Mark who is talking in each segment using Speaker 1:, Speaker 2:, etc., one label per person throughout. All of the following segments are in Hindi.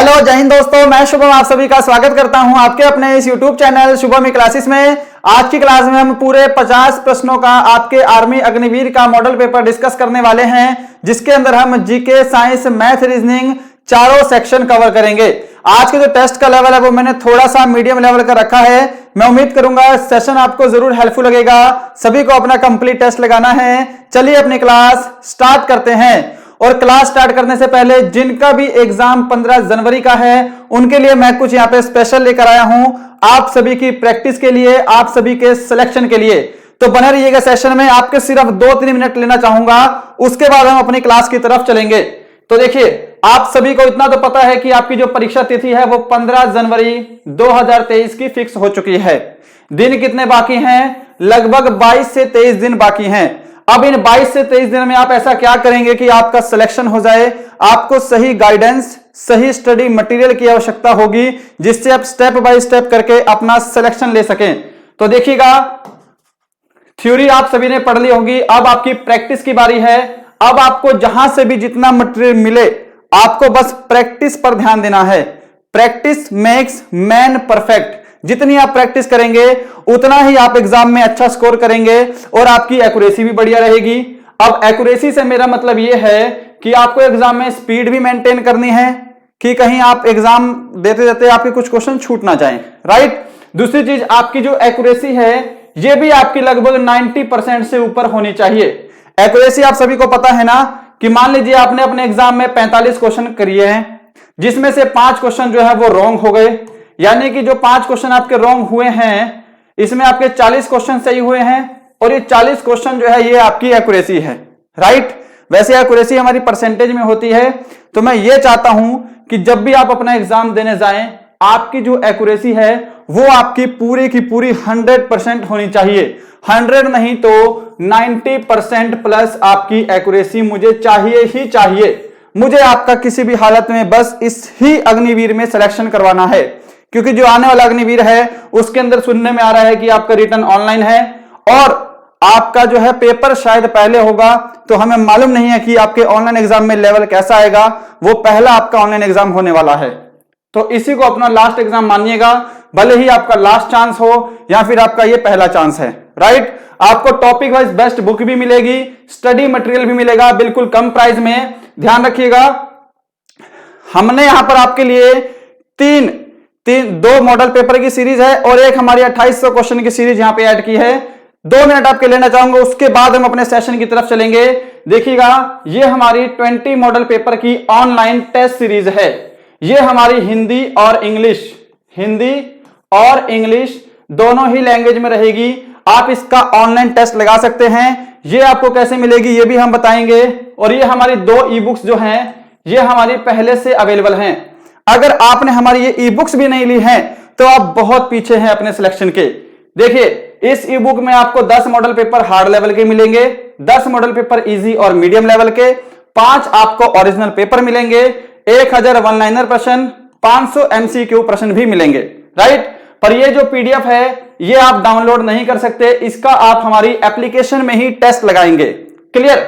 Speaker 1: हेलो जय हिंद दोस्तों, मैं शुभम आप सभी का स्वागत करता हूं आपके अपने इस यूट्यूब चैनल शुभम क्लासेस में। आज की क्लास में हम पूरे 50 प्रश्नों का आपके आर्मी अग्निवीर का मॉडल पेपर डिस्कस करने वाले हैं, जिसके अंदर हम जीके, साइंस, मैथ, रीजनिंग चारों सेक्शन कवर करेंगे। आज के जो टेस्ट का लेवल है वो मैंने थोड़ा सा मीडियम लेवल का रखा है। मैं उम्मीद करूंगा सेशन आपको जरूर हेल्पफुल लगेगा। सभी को अपना कंप्लीट टेस्ट लगाना है। चलिए अपनी क्लास स्टार्ट करते हैं। और क्लास स्टार्ट करने से पहले जिनका भी एग्जाम 15 जनवरी का है उनके लिए मैं कुछ यहाँ पे स्पेशल लेकर आया हूं, आप सभी की प्रैक्टिस के लिए, आप सभी के सिलेक्शन के लिए। तो बने रहिएगा सेशन में। आपके सिर्फ 2-3 मिनट लेना चाहूंगा, उसके बाद हम अपनी क्लास की तरफ चलेंगे। तो देखिए, आप सभी को इतना तो पता है कि आपकी जो परीक्षा तिथि है वो 15 जनवरी 2023 की फिक्स हो चुकी है। दिन कितने बाकी हैं? लगभग 22 से 23 दिन बाकी हैं। अब इन 22 से 23 दिन में आप ऐसा क्या करेंगे कि आपका सिलेक्शन हो जाए। आपको सही गाइडेंस, सही स्टडी मटेरियल की आवश्यकता होगी, जिससे आप स्टेप बाय स्टेप करके अपना सिलेक्शन ले सकें। तो देखिएगा, थ्योरी आप सभी ने पढ़ ली होगी, अब आपकी प्रैक्टिस की बारी है। अब आपको जहां से भी जितना मटेरियल मिले, आपको बस प्रैक्टिस पर ध्यान देना है। Practice makes man perfect. जितनी आप प्रैक्टिस करेंगे उतना ही आप एग्जाम में अच्छा स्कोर करेंगे और आपकी एक्यूरेसी भी बढ़िया रहेगी। अब एक्यूरेसी से मेरा मतलब यह है कि आपको एग्जाम में स्पीड भी मेंटेन करनी है कि कहीं आप एग्जाम देते देते आपके कुछ क्वेश्चन छूट ना जाएं, राइट। दूसरी चीज, आपकी जो एक्यूरेसी है यह भी आपकी लगभग 90% से ऊपर होनी चाहिए। एक्यूरेसी आप सभी को पता है ना कि मान लीजिए आपने अपने एग्जाम में 45 क्वेश्चन करिए हैं, जिसमें से 5 क्वेश्चन जो है वो रॉन्ग हो गए, यानी कि जो 5 क्वेश्चन आपके रॉन्ग हुए हैं इसमें आपके 40 क्वेश्चन सही हुए हैं, और ये 40 क्वेश्चन जो है ये आपकी एक्यूरेसी है, राइट। वैसे एक्यूरेसी हमारी परसेंटेज में होती है। तो मैं ये चाहता हूं कि जब भी आप अपना एग्जाम देने जाएं, आपकी जो एक्यूरेसी है वो आपकी पूरी की पूरी 100% होनी चाहिए। 100 नहीं तो 90% प्लस आपकी एक्यूरेसी मुझे चाहिए ही चाहिए। मुझे आपका किसी भी हालत में बस इस ही अग्निवीर में सिलेक्शन करवाना है, क्योंकि जो आने वाला अग्निवीर है उसके अंदर सुनने में आ रहा है कि आपका रिटर्न ऑनलाइन है और आपका जो है पेपर शायद पहले होगा। तो हमें मालूम नहीं है कि आपके ऑनलाइन एग्जाम में लेवल कैसा आएगा। वो पहला आपका ऑनलाइन एग्जाम होने वाला है, तो इसी को अपना लास्ट एग्जाम मानिएगा, भले ही आपका लास्ट चांस हो या फिर आपका ये पहला चांस है, राइट। आपको टॉपिक वाइज बेस्ट बुक भी मिलेगी, स्टडी मटेरियल भी मिलेगा बिल्कुल कम प्राइस में। ध्यान रखिएगा, हमने यहां पर आपके लिए दो मॉडल पेपर की सीरीज है और एक हमारी 2800 क्वेश्चन की सीरीज यहां पे ऐड की है। 2 मिनट आपके लेना चाहूंगा, उसके बाद हम अपने सेशन की तरफ चलेंगे। देखिएगा, ये हमारी 20 मॉडल पेपर की ऑनलाइन टेस्ट सीरीज है। ये हमारी हिंदी और इंग्लिश दोनों ही लैंग्वेज में रहेगी। आप इसका ऑनलाइन टेस्ट लगा सकते हैं। ये आपको कैसे मिलेगी ये भी हम बताएंगे। और ये हमारी 2 ई बुक्स जो हैं ये हमारी पहले से अवेलेबल हैं। अगर आपने हमारी ये ई बुक्स भी नहीं ली हैं तो आप बहुत पीछे हैं अपने सिलेक्शन के। देखिए, इस ई बुक में आपको 10 मॉडल पेपर हार्ड लेवल के मिलेंगे, 10 मॉडल पेपर इजी और मीडियम लेवल के, 5 आपको ओरिजिनल पेपर मिलेंगे, 1000 वन लाइनर प्रश्न, 500 MCQ प्रश्न भी मिलेंगे, राइट। पर ये जो पीडीएफ है ये आप डाउनलोड नहीं कर सकते, इसका आप हमारी एप्लीकेशन में ही टेस्ट लगाएंगे। क्लियर।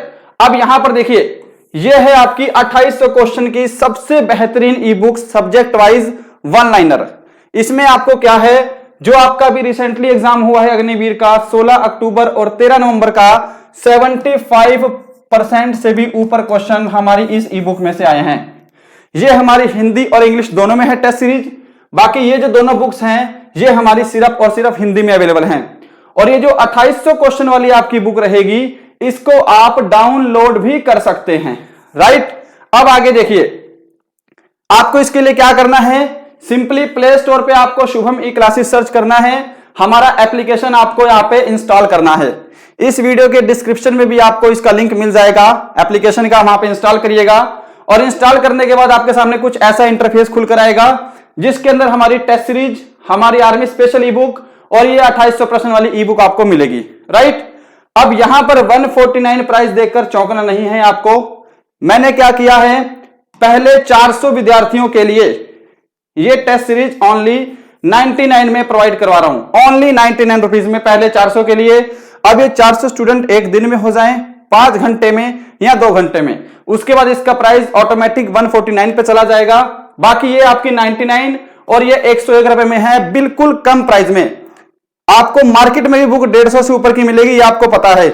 Speaker 1: अब यहां पर देखिए, यह है आपकी 2800 क्वेश्चन की सबसे बेहतरीन ई book subject wise one liner. इसमें आपको क्या है, जो आपका भी रिसेंटली एग्जाम हुआ है अग्निवीर का 16 अक्टूबर और 13 नवंबर का, 75% से भी ऊपर क्वेश्चन हमारी इस ई बुक में से आए हैं। ये हमारी हिंदी और इंग्लिश दोनों में है टेस्ट सीरीज। बाकी ये जो दोनों बुक्स हैं ये हमारी सिर्फ और सिर्फ हिंदी में अवेलेबल हैं। और ये जो 2800 क्वेश्चन वाली आपकी बुक रहेगी इसको आप डाउनलोड भी कर सकते हैं, राइट। अब आगे देखिए, आपको इसके लिए क्या करना है, सिंपली प्ले स्टोर पे आपको शुभम ई क्लासेस सर्च करना है। हमारा एप्लीकेशन आपको यहां पे इंस्टॉल करना है। इस वीडियो के डिस्क्रिप्शन में भी आपको इसका लिंक मिल जाएगा एप्लीकेशन का, वहां पे इंस्टॉल करिएगा। और इंस्टॉल करने के बाद आपके सामने कुछ ऐसा इंटरफेस खुल कर आएगा, जिसके अंदर हमारी टेस्ट सीरीज, हमारी आर्मी स्पेशल ई बुक और ये 2800 प्रश्न वाली ई बुक आपको मिलेगी, राइट। अब यहां पर 149 प्राइस देखकर चौंकना नहीं है आपको। मैंने क्या किया है, पहले 400 विद्यार्थियों के लिए ये टेस्ट सीरीज ओनली 99 में प्रोवाइड करवा रहा हूं, ओनली 99 रुपीज में पहले 400 के लिए। अब ये 400 स्टूडेंट एक दिन में हो जाएं, 5 घंटे में या 2 घंटे में, उसके बाद इसका प्राइस ऑटोमेटिक 149 पे चला जाएगा। बाकी ये आपकी 99 और ये 101 रुपए में है, बिल्कुल कम प्राइस में। आपको मार्केट में भी बुक 150 से ऊपर की मिलेगी, ये आपको पता है,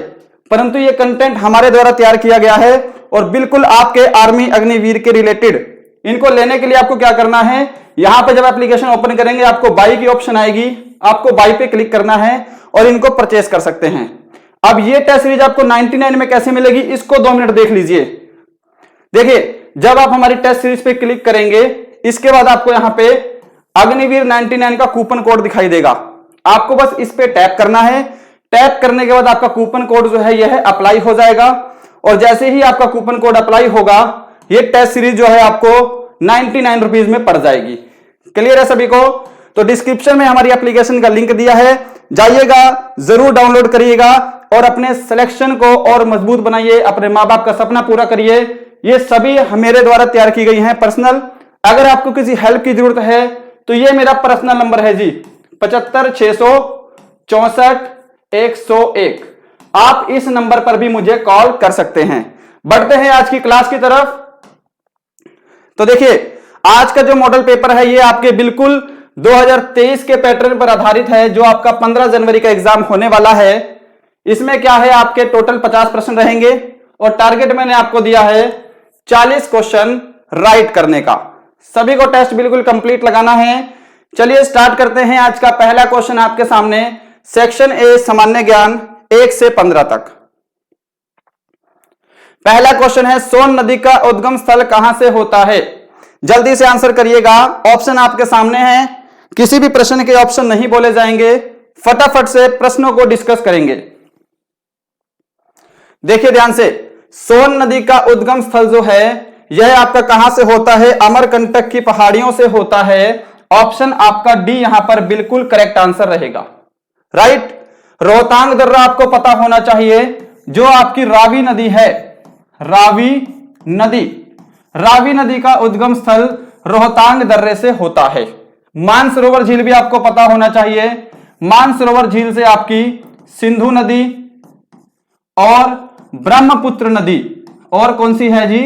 Speaker 1: परंतु ये कंटेंट हमारे द्वारा तैयार किया गया है और बिल्कुल आपके आर्मी अग्निवीर के रिलेटेड। इनको लेने के लिए आपको क्या करना है, यहां पे जब एप्लीकेशन ओपन करेंगे आपको बाई की ऑप्शन आएगी, आपको बाई पे क्लिक करना है और इनको परचेस कर सकते हैं। अब ये टेस्ट सीरीज आपको 99 में कैसे मिलेगी, इसको 2 मिनट देख लीजिए। देखिए, जब आप हमारी टेस्ट सीरीज पे क्लिक करेंगे, इसके बाद आपको यहां पे अग्निवीर 99 का कूपन कोड दिखाई देगा। आपको बस इस पे टैप करना है। टैप करने के बाद आपका कूपन कोड जो है यह अप्लाई हो जाएगा और जैसे ही आपका कूपन कोड अप्लाई होगा, ये टेस्ट सीरीज जो है आपको 99 रुपीज में पड़ जाएगी। क्लियर है सभी को? तो डिस्क्रिप्शन में हमारी एप्लीकेशन का लिंक दिया है, जाइएगा, जरूर डाउनलोड करिएगा और अपने सिलेक्शन को और मजबूत बनाइए, अपने मां बाप का सपना पूरा करिए। ये सभी मेरे द्वारा तैयार की गई हैं पर्सनल। अगर आपको किसी हेल्प की जरूरत है तो ये मेरा पर्सनल नंबर है जी, 75 664 101। आप इस नंबर पर भी मुझे कॉल कर सकते हैं। बढ़ते हैं आज की क्लास की तरफ। तो देखिए, आज का जो मॉडल पेपर है ये आपके बिल्कुल 2023 के पैटर्न पर आधारित है, जो आपका 15 जनवरी का एग्जाम होने वाला है। इसमें क्या है, आपके टोटल 50 प्रश्न रहेंगे और टारगेट मैंने आपको दिया है 40 क्वेश्चन राइट करने का। सभी को टेस्ट बिल्कुल कंप्लीट लगाना है। चलिए स्टार्ट करते हैं। आज का पहला क्वेश्चन आपके सामने, सेक्शन ए सामान्य ज्ञान 1 से 15 तक। पहला क्वेश्चन है, सोन नदी का उद्गम स्थल कहां से होता है? जल्दी से आंसर करिएगा। ऑप्शन आपके सामने हैं, किसी भी प्रश्न के ऑप्शन नहीं बोले जाएंगे, फटाफट से प्रश्नों को डिस्कस करेंगे। देखिए ध्यान से, सोन नदी का उद्गम स्थल जो है यह आपका कहां से होता है? अमरकंटक की पहाड़ियों से होता है। ऑप्शन आपका डी यहां पर बिल्कुल करेक्ट आंसर रहेगा। राइट। रोहतांग दर्रा आपको पता होना चाहिए, जो आपकी रावी नदी है, रावी नदी का उद्गम स्थल रोहतांग दर्रे से होता है। मानसरोवर झील भी आपको पता होना चाहिए। मानसरोवर झील से आपकी सिंधु नदी और ब्रह्मपुत्र नदी, और कौन सी है जी?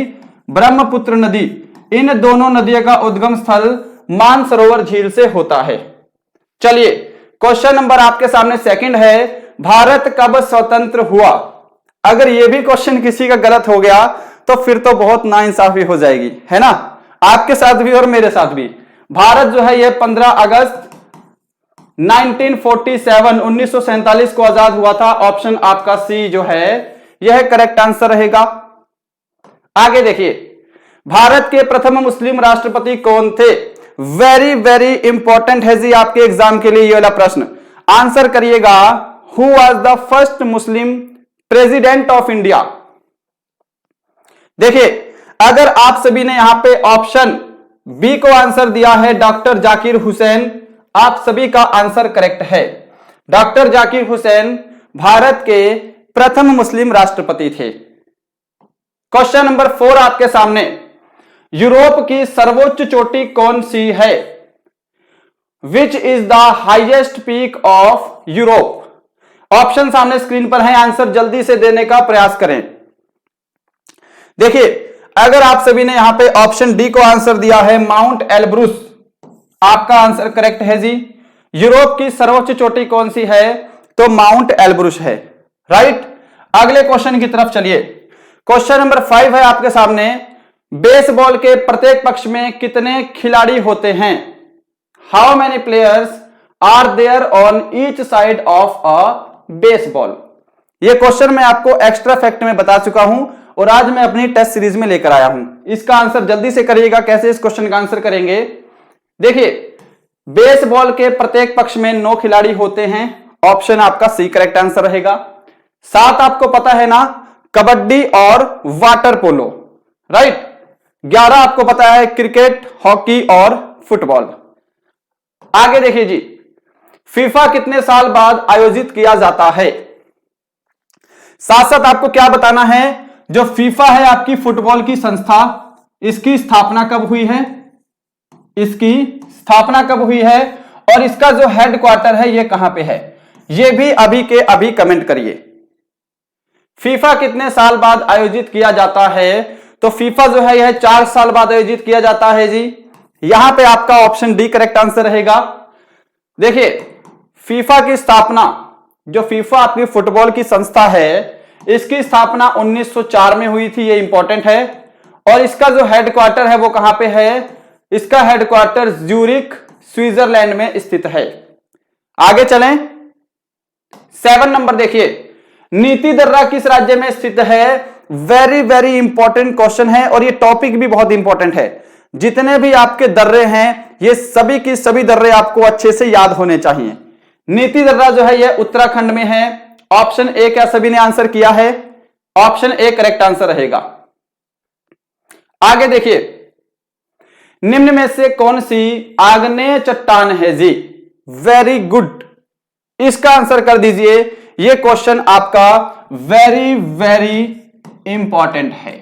Speaker 1: ब्रह्मपुत्र नदी। इन दोनों नदियों का उद्गम स्थल मानसरोवर झील से होता है। चलिए क्वेश्चन नंबर आपके सामने सेकंड है, भारत कब स्वतंत्र हुआ? अगर यह भी क्वेश्चन किसी का गलत हो गया तो फिर तो बहुत नाइंसाफी हो जाएगी, है ना, आपके साथ भी और मेरे साथ भी। भारत जो है यह 15 अगस्त 1947 को आजाद हुआ था। ऑप्शन आपका सी जो है यह करेक्ट आंसर रहेगा। आगे देखिए, भारत के प्रथम मुस्लिम राष्ट्रपति कौन थे? वेरी वेरी इंपॉर्टेंट है जी आपके एग्जाम के लिए ये वाला प्रश्न। आंसर करिएगा, who was the first Muslim president of India? देखिए, अगर आप सभी ने यहां पे ऑप्शन बी को आंसर दिया है डॉक्टर जाकिर हुसैन, आप सभी का आंसर करेक्ट है। डॉक्टर जाकिर हुसैन भारत के प्रथम मुस्लिम राष्ट्रपति थे। क्वेश्चन नंबर 4 आपके सामने, यूरोप की सर्वोच्च चोटी कौन सी है? विच is the highest peak of Europe? Option सामने स्क्रीन पर है, आंसर जल्दी से देने का प्रयास करें। देखिए, अगर आप सभी ने यहां पे ऑप्शन डी को आंसर दिया है माउंट एल्ब्रुस, आपका आंसर करेक्ट है जी। यूरोप की सर्वोच्च चोटी कौन सी है? तो माउंट एल्ब्रुस है। राइट। अगले क्वेश्चन की तरफ चलिए। क्वेश्चन नंबर 5 है आपके सामने, बेसबॉल के प्रत्येक पक्ष में कितने खिलाड़ी होते हैं? How many players are there on each side of a baseball? यह क्वेश्चन मैं आपको एक्स्ट्रा फैक्ट में बता चुका हूं और आज मैं अपनी टेस्ट सीरीज में लेकर आया हूं। इसका आंसर जल्दी से करिएगा। कैसे इस क्वेश्चन का आंसर करेंगे? देखिए, बेसबॉल के प्रत्येक पक्ष में 9 खिलाड़ी होते हैं। ऑप्शन आपका सी करेक्ट आंसर रहेगा। 7 आपको पता है ना, कबड्डी और वाटर पोलो। राइट। 11 आपको पता है क्रिकेट, हॉकी और फुटबॉल। आगे देखिए जी, फीफा कितने साल बाद आयोजित किया जाता है? साथ साथ आपको क्या बताना है, जो फीफा है आपकी फुटबॉल की संस्था, इसकी स्थापना कब हुई है? इसकी स्थापना कब हुई है और इसका जो हेडक्वार्टर है ये कहां पे है? ये भी अभी के अभी कमेंट करिए। फीफा कितने साल बाद आयोजित किया जाता है? तो फीफा जो है यह 4 साल बाद आयोजित किया जाता है जी। यहां पे आपका ऑप्शन डी करेक्ट आंसर रहेगा। देखिए, फीफा की स्थापना, जो फीफा आपकी फुटबॉल की संस्था है, इसकी स्थापना 1904 में हुई थी, ये इंपॉर्टेंट है। और इसका जो हेडक्वार्टर है वो कहां पे है? इसका हेडक्वार्टर ज्यूरिख स्विट्जरलैंड में स्थित है। आगे चलें, 7 नंबर देखिए, नीति दर्रा किस राज्य में स्थित है? वेरी वेरी इंपॉर्टेंट क्वेश्चन है और ये टॉपिक भी बहुत इंपॉर्टेंट है। जितने भी आपके दर्रे हैं, ये सभी की सभी दर्रे आपको अच्छे से याद होने चाहिए। नीति दर्रा जो है ये उत्तराखंड में है। ऑप्शन ए क्या सभी ने आंसर किया है? ऑप्शन ए करेक्ट आंसर रहेगा। आगे देखिए, निम्न में से कौन सी आग्नेय चट्टान है जी? वेरी गुड, इसका आंसर कर दीजिए। यह क्वेश्चन आपका वेरी वेरी इंपॉर्टेंट है,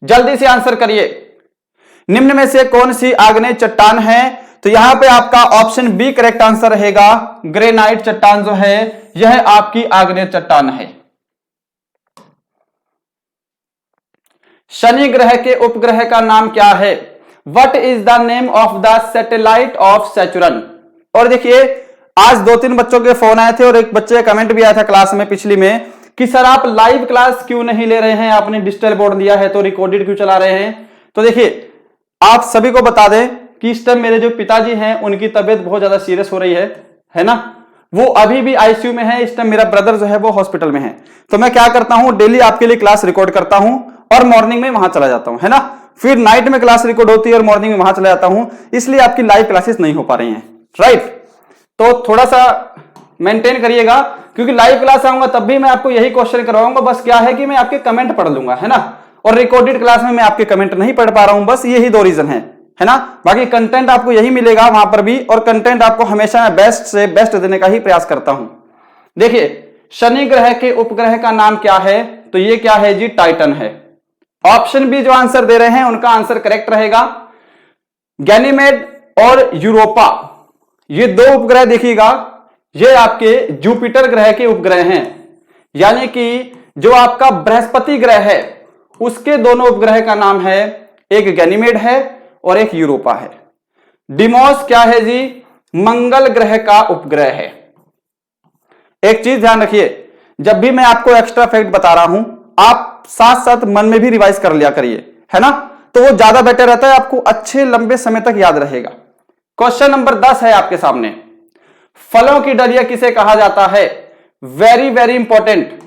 Speaker 1: जल्दी से आंसर करिए। निम्न में से कौन सी आग्नेय चट्टान है? तो यहां पे आपका ऑप्शन बी करेक्ट आंसर रहेगा। ग्रेनाइट चट्टान जो है यह आपकी आग्नेय चट्टान है। शनि ग्रह के उपग्रह का नाम क्या है? What is the name of the satellite of Saturn? और देखिए, आज 2-3 बच्चों के फोन आए थे और एक बच्चे का कमेंट भी आया था क्लास में पिछली में कि सर आप लाइव क्लास क्यों नहीं ले रहे हैं, आपने डिजिटल बोर्ड दिया है तो रिकॉर्डेड क्यों चला रहे हैं? तो देखिए, आप सभी को बता दें कि इस टाइम मेरे जो पिताजी हैं उनकी तबीयत बहुत ज्यादा सीरियस हो रही है ना, वो अभी भी आईसीयू में है। इस टाइम मेरा ब्रदर जो है वो हॉस्पिटल में है। तो मैं क्या करता हूं, डेली आपके लिए क्लास रिकॉर्ड करता हूं और मॉर्निंग में वहां चला जाता हूं, है ना। फिर नाइट में क्लास रिकॉर्ड होती है और मॉर्निंग में वहां चला जाता हूं, इसलिए आपकी लाइव क्लासेस नहीं हो पा रही हैं, राइट। तो थोड़ा सा मेंटेन करिएगा, क्योंकि लाइव क्लास आऊंगा तब भी मैं आपको यही क्वेश्चन करवाऊंगा। बस क्या है कि मैं आपके कमेंट पढ़ लूंगा, है ना, और रिकॉर्डेड क्लास में मैं आपके कमेंट नहीं पढ़ पा रहा हूं। बस यही 2 रीजन है ना। बाकी कंटेंट आपको यही मिलेगा वहां पर भी, और कंटेंट आपको हमेशा मैं बेस्ट से बेस्ट देने का ही प्रयास करता हूं। देखिए, शनि ग्रह के उपग्रह का नाम क्या है? तो ये क्या है जी? टाइटन है। ऑप्शन बी जो आंसर दे रहे हैं उनका आंसर करेक्ट रहेगा। गैनीमेड और यूरोपा, ये 2 उपग्रह देखिएगा, ये आपके जुपिटर ग्रह के उपग्रह हैं। यानी कि जो आपका बृहस्पति ग्रह है उसके दोनों उपग्रह का नाम है, एक गैनीमेड है और एक यूरोपा है। डिमोस क्या है जी? मंगल ग्रह का उपग्रह है। एक चीज ध्यान रखिए, जब भी मैं आपको एक्स्ट्रा फैक्ट बता रहा हूं, आप साथ साथ मन में भी रिवाइज कर लिया करिए, है ना, तो वो ज्यादा बेटर रहता है, आपको अच्छे लंबे समय तक याद रहेगा। क्वेश्चन नंबर 10 है आपके सामने। फलों की डलिया किसे कहा जाता है? Very very important.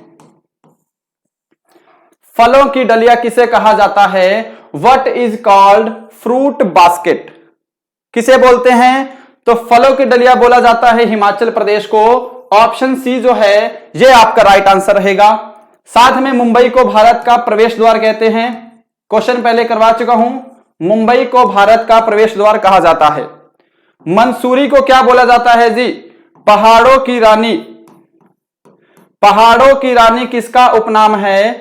Speaker 1: फलों की डलिया किसे कहा जाता है? What is called fruit basket? किसे बोलते हैं? तो फलों की डलिया बोला जाता है हिमाचल प्रदेश को। ऑप्शन सी जो है यह आपका राइट आंसर रहेगा। साथ में मुंबई को भारत का प्रवेश द्वार कहते हैं। क्वेश्चन पहले करवा चुका हूं, मुंबई को भारत का प्रवेश द्वार कहा जाता है। मंसूरी को क्या बोला जाता है जी? पहाड़ों की रानी। पहाड़ों की रानी किसका उपनाम है?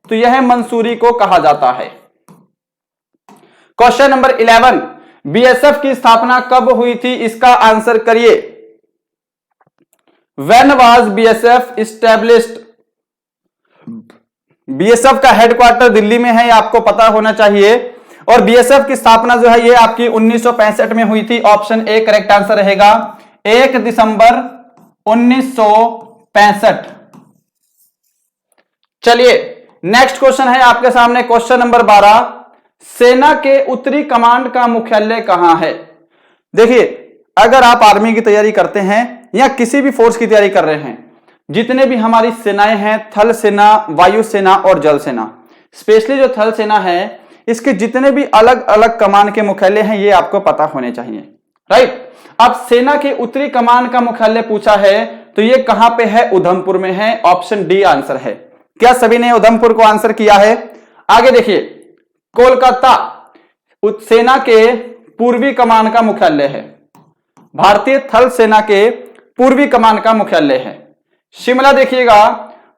Speaker 1: तो यह मंसूरी को कहा जाता है। क्वेश्चन नंबर 11, बीएसएफ की स्थापना कब हुई थी? इसका आंसर करिए। When was BSF established? BSF का हेडक्वार्टर दिल्ली में है, ये आपको पता होना चाहिए। और बीएसएफ की स्थापना जो है ये आपकी 1965 में हुई थी। ऑप्शन ए करेक्ट आंसर रहेगा, 1 दिसंबर 1965। चलिए, नेक्स्ट क्वेश्चन है आपके सामने, क्वेश्चन नंबर 12। सेना के उत्तरी कमांड का मुख्यालय कहां है? देखिए, अगर आप आर्मी की तैयारी करते हैं या किसी भी फोर्स की तैयारी कर रहे हैं, जितने भी हमारी सेनाएं हैं, थल सेना, वायु सेना और जल सेना, स्पेशली जो थल सेना है, इसके जितने भी अलग अलग कमान के मुख्यालय हैं ये आपको पता होने चाहिए, राइट। अब सेना के उत्तरी कमान का मुख्यालय पूछा है तो ये कहां पे है? उधमपुर में है। ऑप्शन डी आंसर है। क्या सभी ने उधमपुर को आंसर किया है? आगे देखिए, कोलकाता सेना के पूर्वी कमान का मुख्यालय है। भारतीय थल सेना के पूर्वी कमान का मुख्यालय है। शिमला देखिएगा,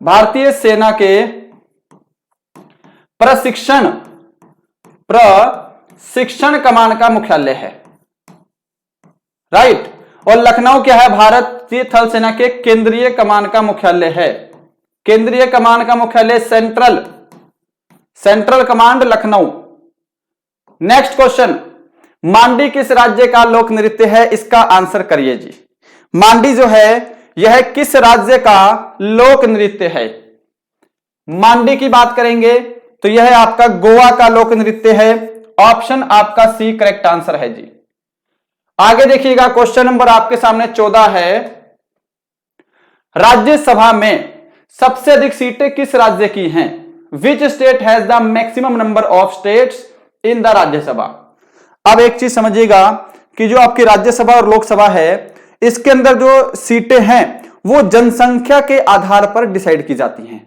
Speaker 1: भारतीय सेना के प्रशिक्षण कमान का मुख्यालय है, राइट। और लखनऊ क्या है? भारतीय थल सेना के केंद्रीय कमान का मुख्यालय है। केंद्रीय कमान का मुख्यालय central command Lucknow. Next question, Mandi किस राज्य का लोक नृत्य है? इसका आंसर करिए जी। मांडी जो है यह किस राज्य का लोक नृत्य है? मांडी की बात करेंगे तो यह आपका गोवा का लोक नृत्य है। ऑप्शन आपका सी करेक्ट आंसर है जी। आगे देखिएगा, क्वेश्चन नंबर आपके सामने 14 है। राज्यसभा में सबसे अधिक सीटें किस राज्य की हैं? Which state has the maximum number of states in the Rajya Sabha? अब एक चीज समझिएगा कि जो आपकी राज्यसभा और लोकसभा है, इसके अंदर जो सीटें हैं वो जनसंख्या के आधार पर डिसाइड की जाती हैं।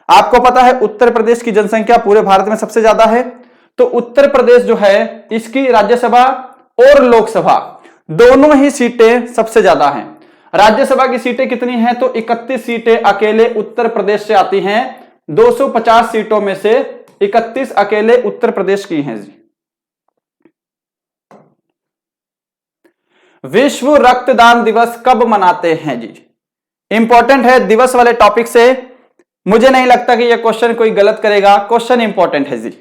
Speaker 1: आपको पता है उत्तर प्रदेश की जनसंख्या पूरे भारत में सबसे ज्यादा है, तो उत्तर प्रदेश जो है इसकी राज्यसभा और लोकसभा दोनों ही सीटें सबसे ज्यादा हैं। राज्यसभा की सीटें कितनी हैं? तो 31 सीटें अकेले उत्तर प्रदेश से आती हैं। 250 सीटों में से 31 अकेले उत्तर प्रदेश की हैं जी। विश्व रक्तदान दिवस कब मनाते हैं जी? इंपॉर्टेंट है, दिवस वाले टॉपिक से मुझे नहीं लगता कि यह क्वेश्चन कोई गलत करेगा। क्वेश्चन इंपॉर्टेंट है जी।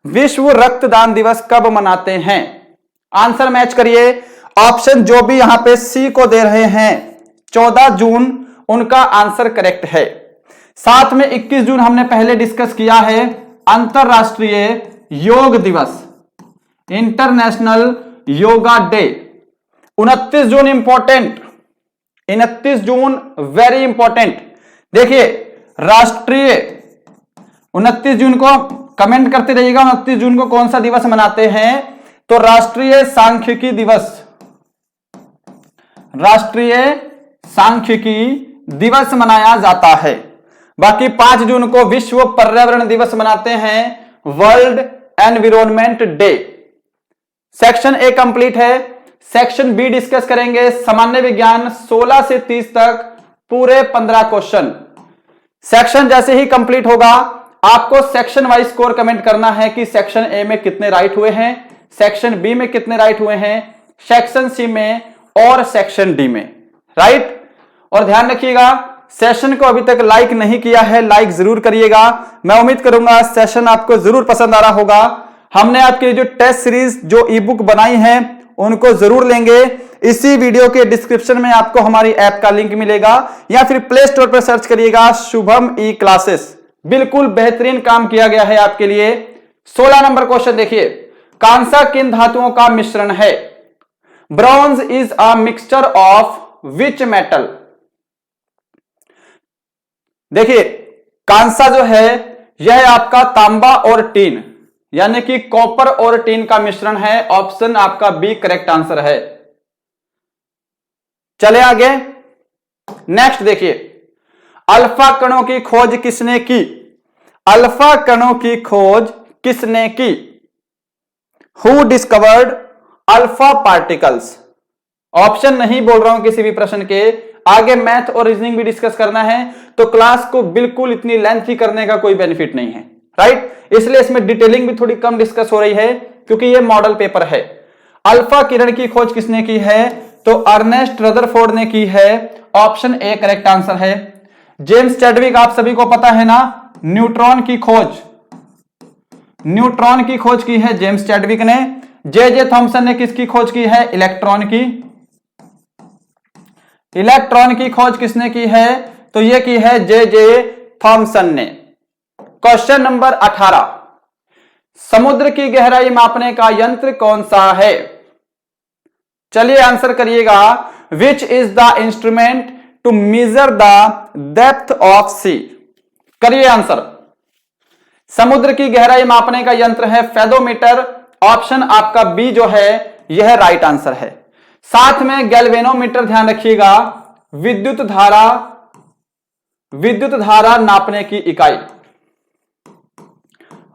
Speaker 1: विश्व रक्तदान दिवस कब मनाते हैं? आंसर मैच करिए। ऑप्शन जो भी यहां पे सी को दे रहे हैं 14 जून, उनका आंसर करेक्ट है। साथ में 21 जून हमने पहले डिस्कस किया है, अंतरराष्ट्रीय योग दिवस, इंटरनेशनल योगा डे। 29 जून इंपॉर्टेंट, 29 जून वेरी इंपॉर्टेंट। देखिए राष्ट्रीय 29 जून को कमेंट करते रहिएगा, 29 जून को कौन सा दिवस मनाते हैं? तो राष्ट्रीय सांख्यिकी दिवस, राष्ट्रीय सांख्यिकी दिवस मनाया जाता है। बाकी 5 जून को विश्व पर्यावरण दिवस मनाते हैं, world environment day. Section A complete है। सेक्शन बी डिस्कस करेंगे, सामान्य विज्ञान 16 से 30 तक पूरे 15 क्वेश्चन। सेक्शन जैसे ही कंप्लीट होगा आपको सेक्शन वाइज स्कोर कमेंट करना है कि सेक्शन ए में कितने राइट हुए हैं, सेक्शन बी में कितने राइट हुए हैं, सेक्शन सी में और सेक्शन डी में, राइट। और ध्यान रखिएगा सेशन को अभी तक लाइक नहीं किया है, लाइक जरूर करिएगा। मैं उम्मीद करूंगा सेशन आपको जरूर पसंद आ रहा होगा। हमने आपके जो टेस्ट सीरीज जो ई बुक बनाई है उनको जरूर लेंगे। इसी वीडियो के डिस्क्रिप्शन में आपको हमारी ऐप का लिंक मिलेगा या फिर प्ले स्टोर पर सर्च करिएगा शुभम ई क्लासेस। बिल्कुल बेहतरीन काम किया गया है आपके लिए। 16 नंबर क्वेश्चन देखिए, कांसा किन धातुओं का मिश्रण है? Bronze is a mixture of which metal? देखिए कांसा जो है यह आपका तांबा और टीन यानी कि कॉपर और टीन का मिश्रण है। ऑप्शन आपका बी करेक्ट आंसर है। चले आगे, नेक्स्ट देखिए, अल्फा कणों की खोज किसने की? अल्फा कणों की खोज किसने की? Who discovered alpha particles? Option नहीं बोल रहा हूं किसी भी प्रश्न के आगे। मैथ और रीजनिंग भी डिस्कस करना है तो क्लास को बिल्कुल इतनी लेंथी करने का कोई बेनिफिट नहीं है, राइट। इसलिए इसमें डिटेलिंग भी थोड़ी कम डिस्कस हो रही है क्योंकि यह मॉडल पेपर है। अल्फा किरण की खोज किसने की है? तो अर्नेस्ट रदरफोर्ड ने की है। ऑप्शन ए करेक्ट आंसर है। जेम्स चैडविक आप सभी को पता है ना, न्यूट्रॉन की खोज, न्यूट्रॉन की खोज की है जेम्स चैडविक ने। जे थॉमसन ने किसकी खोज की है? इलेक्ट्रॉन की। इलेक्ट्रॉन की खोज किसने की है? तो यह की है जे थॉमसन ने। क्वेश्चन नंबर 18, समुद्र की गहराई मापने का यंत्र कौन सा है? चलिए आंसर करिएगा। Which is the instrument to measure the depth of sea? करिए आंसर। समुद्र की गहराई मापने का यंत्र है फेदोमीटर। ऑप्शन आपका बी जो है यह राइट आंसर है। साथ में गैल्वेनोमीटर ध्यान रखिएगा, विद्युत धारा नापने की इकाई,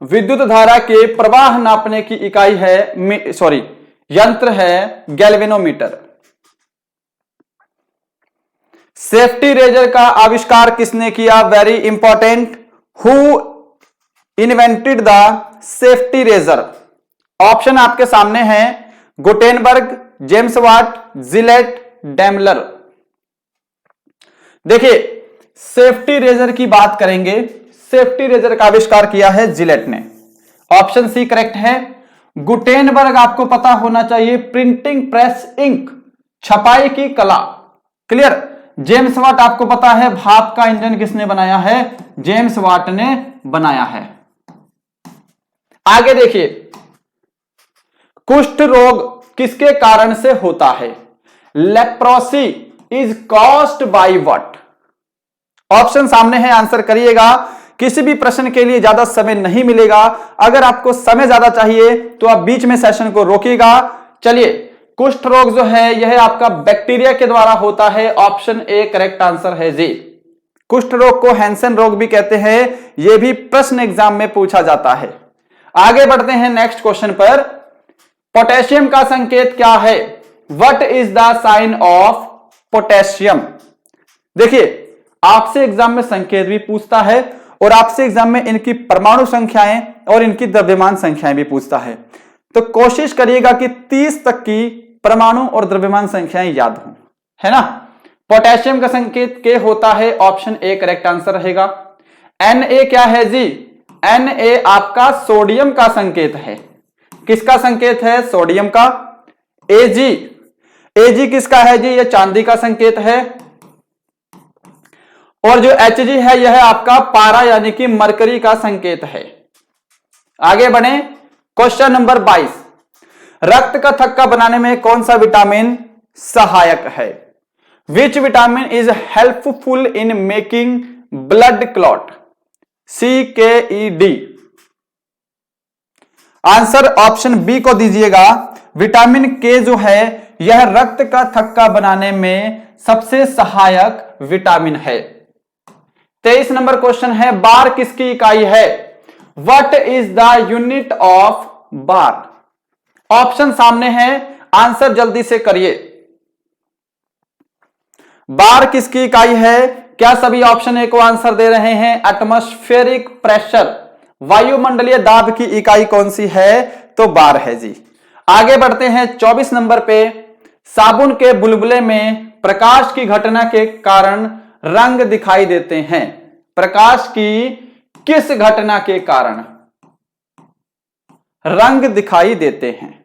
Speaker 1: विद्युत धारा के प्रवाह नापने की इकाई है, सॉरी यंत्र है गैल्वेनोमीटर। सेफ्टी रेजर का आविष्कार किसने किया? Very important, who invented the safety razor? Option आपके सामने हैं, Gutenberg, James Watt, Gillette, Daimler. देखिए सेफ्टी रेजर की बात करेंगे, सेफ्टी रेजर का आविष्कार किया है जिलेट ने। ऑप्शन सी करेक्ट है। गुटेनबर्ग आपको पता होना चाहिए, प्रिंटिंग प्रेस इंक, छपाई की कला। क्लियर। जेम्स वाट आपको पता है, भाप का इंजन किसने बनाया है? जेम्स वाट ने बनाया है। आगे देखिए, कुष्ठ रोग किसके कारण से होता है? Leprosy is caused by what? Option सामने है, आंसर करिएगा। किसी भी प्रश्न के लिए ज्यादा समय नहीं मिलेगा। अगर आपको समय ज्यादा चाहिए तो आप बीच में सेशन को रोकिएगा। चलिए, कुष्ठ रोग जो है यह आपका बैक्टीरिया के द्वारा होता है। ऑप्शन ए करेक्ट आंसर है जी। कुष्ठ रोग को हैंसन रोग भी कहते हैं। यह भी प्रश्न एग्जाम में पूछा जाता है। आगे बढ़ते हैं नेक्स्ट क्वेश्चन पर। पोटेशियम का संकेत क्या है? What is the sign of potassium? देखिए, आपसे एग्जाम में संकेत भी पूछता है और आपसे एग्जाम में इनकी परमाणु संख्याएं और इनकी द्रव्यमान संख्याएं भी पूछता है। तो कोशिश करिएगा कि 30 तक की परमाणु और द्रव्यमान संख्याएं याद हों, है ना। पोटेशियम का संकेत के होता है। ऑप्शन ए करेक्ट आंसर रहेगा। Na क्या है जी? Na आपका सोडियम का संकेत है। किसका संकेत है? सोडियम का। Ag किसका है जी? यह चांदी का संकेत है। और जो Hg है यह आपका पारा यानी कि मरकरी का संकेत है। आगे बढ़े, क्वेश्चन नंबर 22। रक्त का थक्का बनाने में कौन सा विटामिन सहायक है? Which vitamin is helpful in making blood clot? CKED। Answer option B को दीजिएगा। विटामिन के जो है यह रक्त का थक्का बनाने में सबसे सहायक विटामिन है। 23 नंबर क्वेश्चन है, बार किसकी इकाई है? What is the unit of bar? Option सामने है, आंसर जल्दी से करिए। बार किसकी इकाई है? क्या सभी ऑप्शन ए को आंसर दे रहे हैं? एटमॉस्फेरिक प्रेशर, वायुमंडलीय दाब की इकाई कौन सी है? तो बार है जी। आगे बढ़ते हैं 24 नंबर पे। साबुन के बुलबुले में प्रकाश की घटना के कारण रंग दिखाई देते हैं। प्रकाश की किस घटना के कारण रंग दिखाई देते हैं?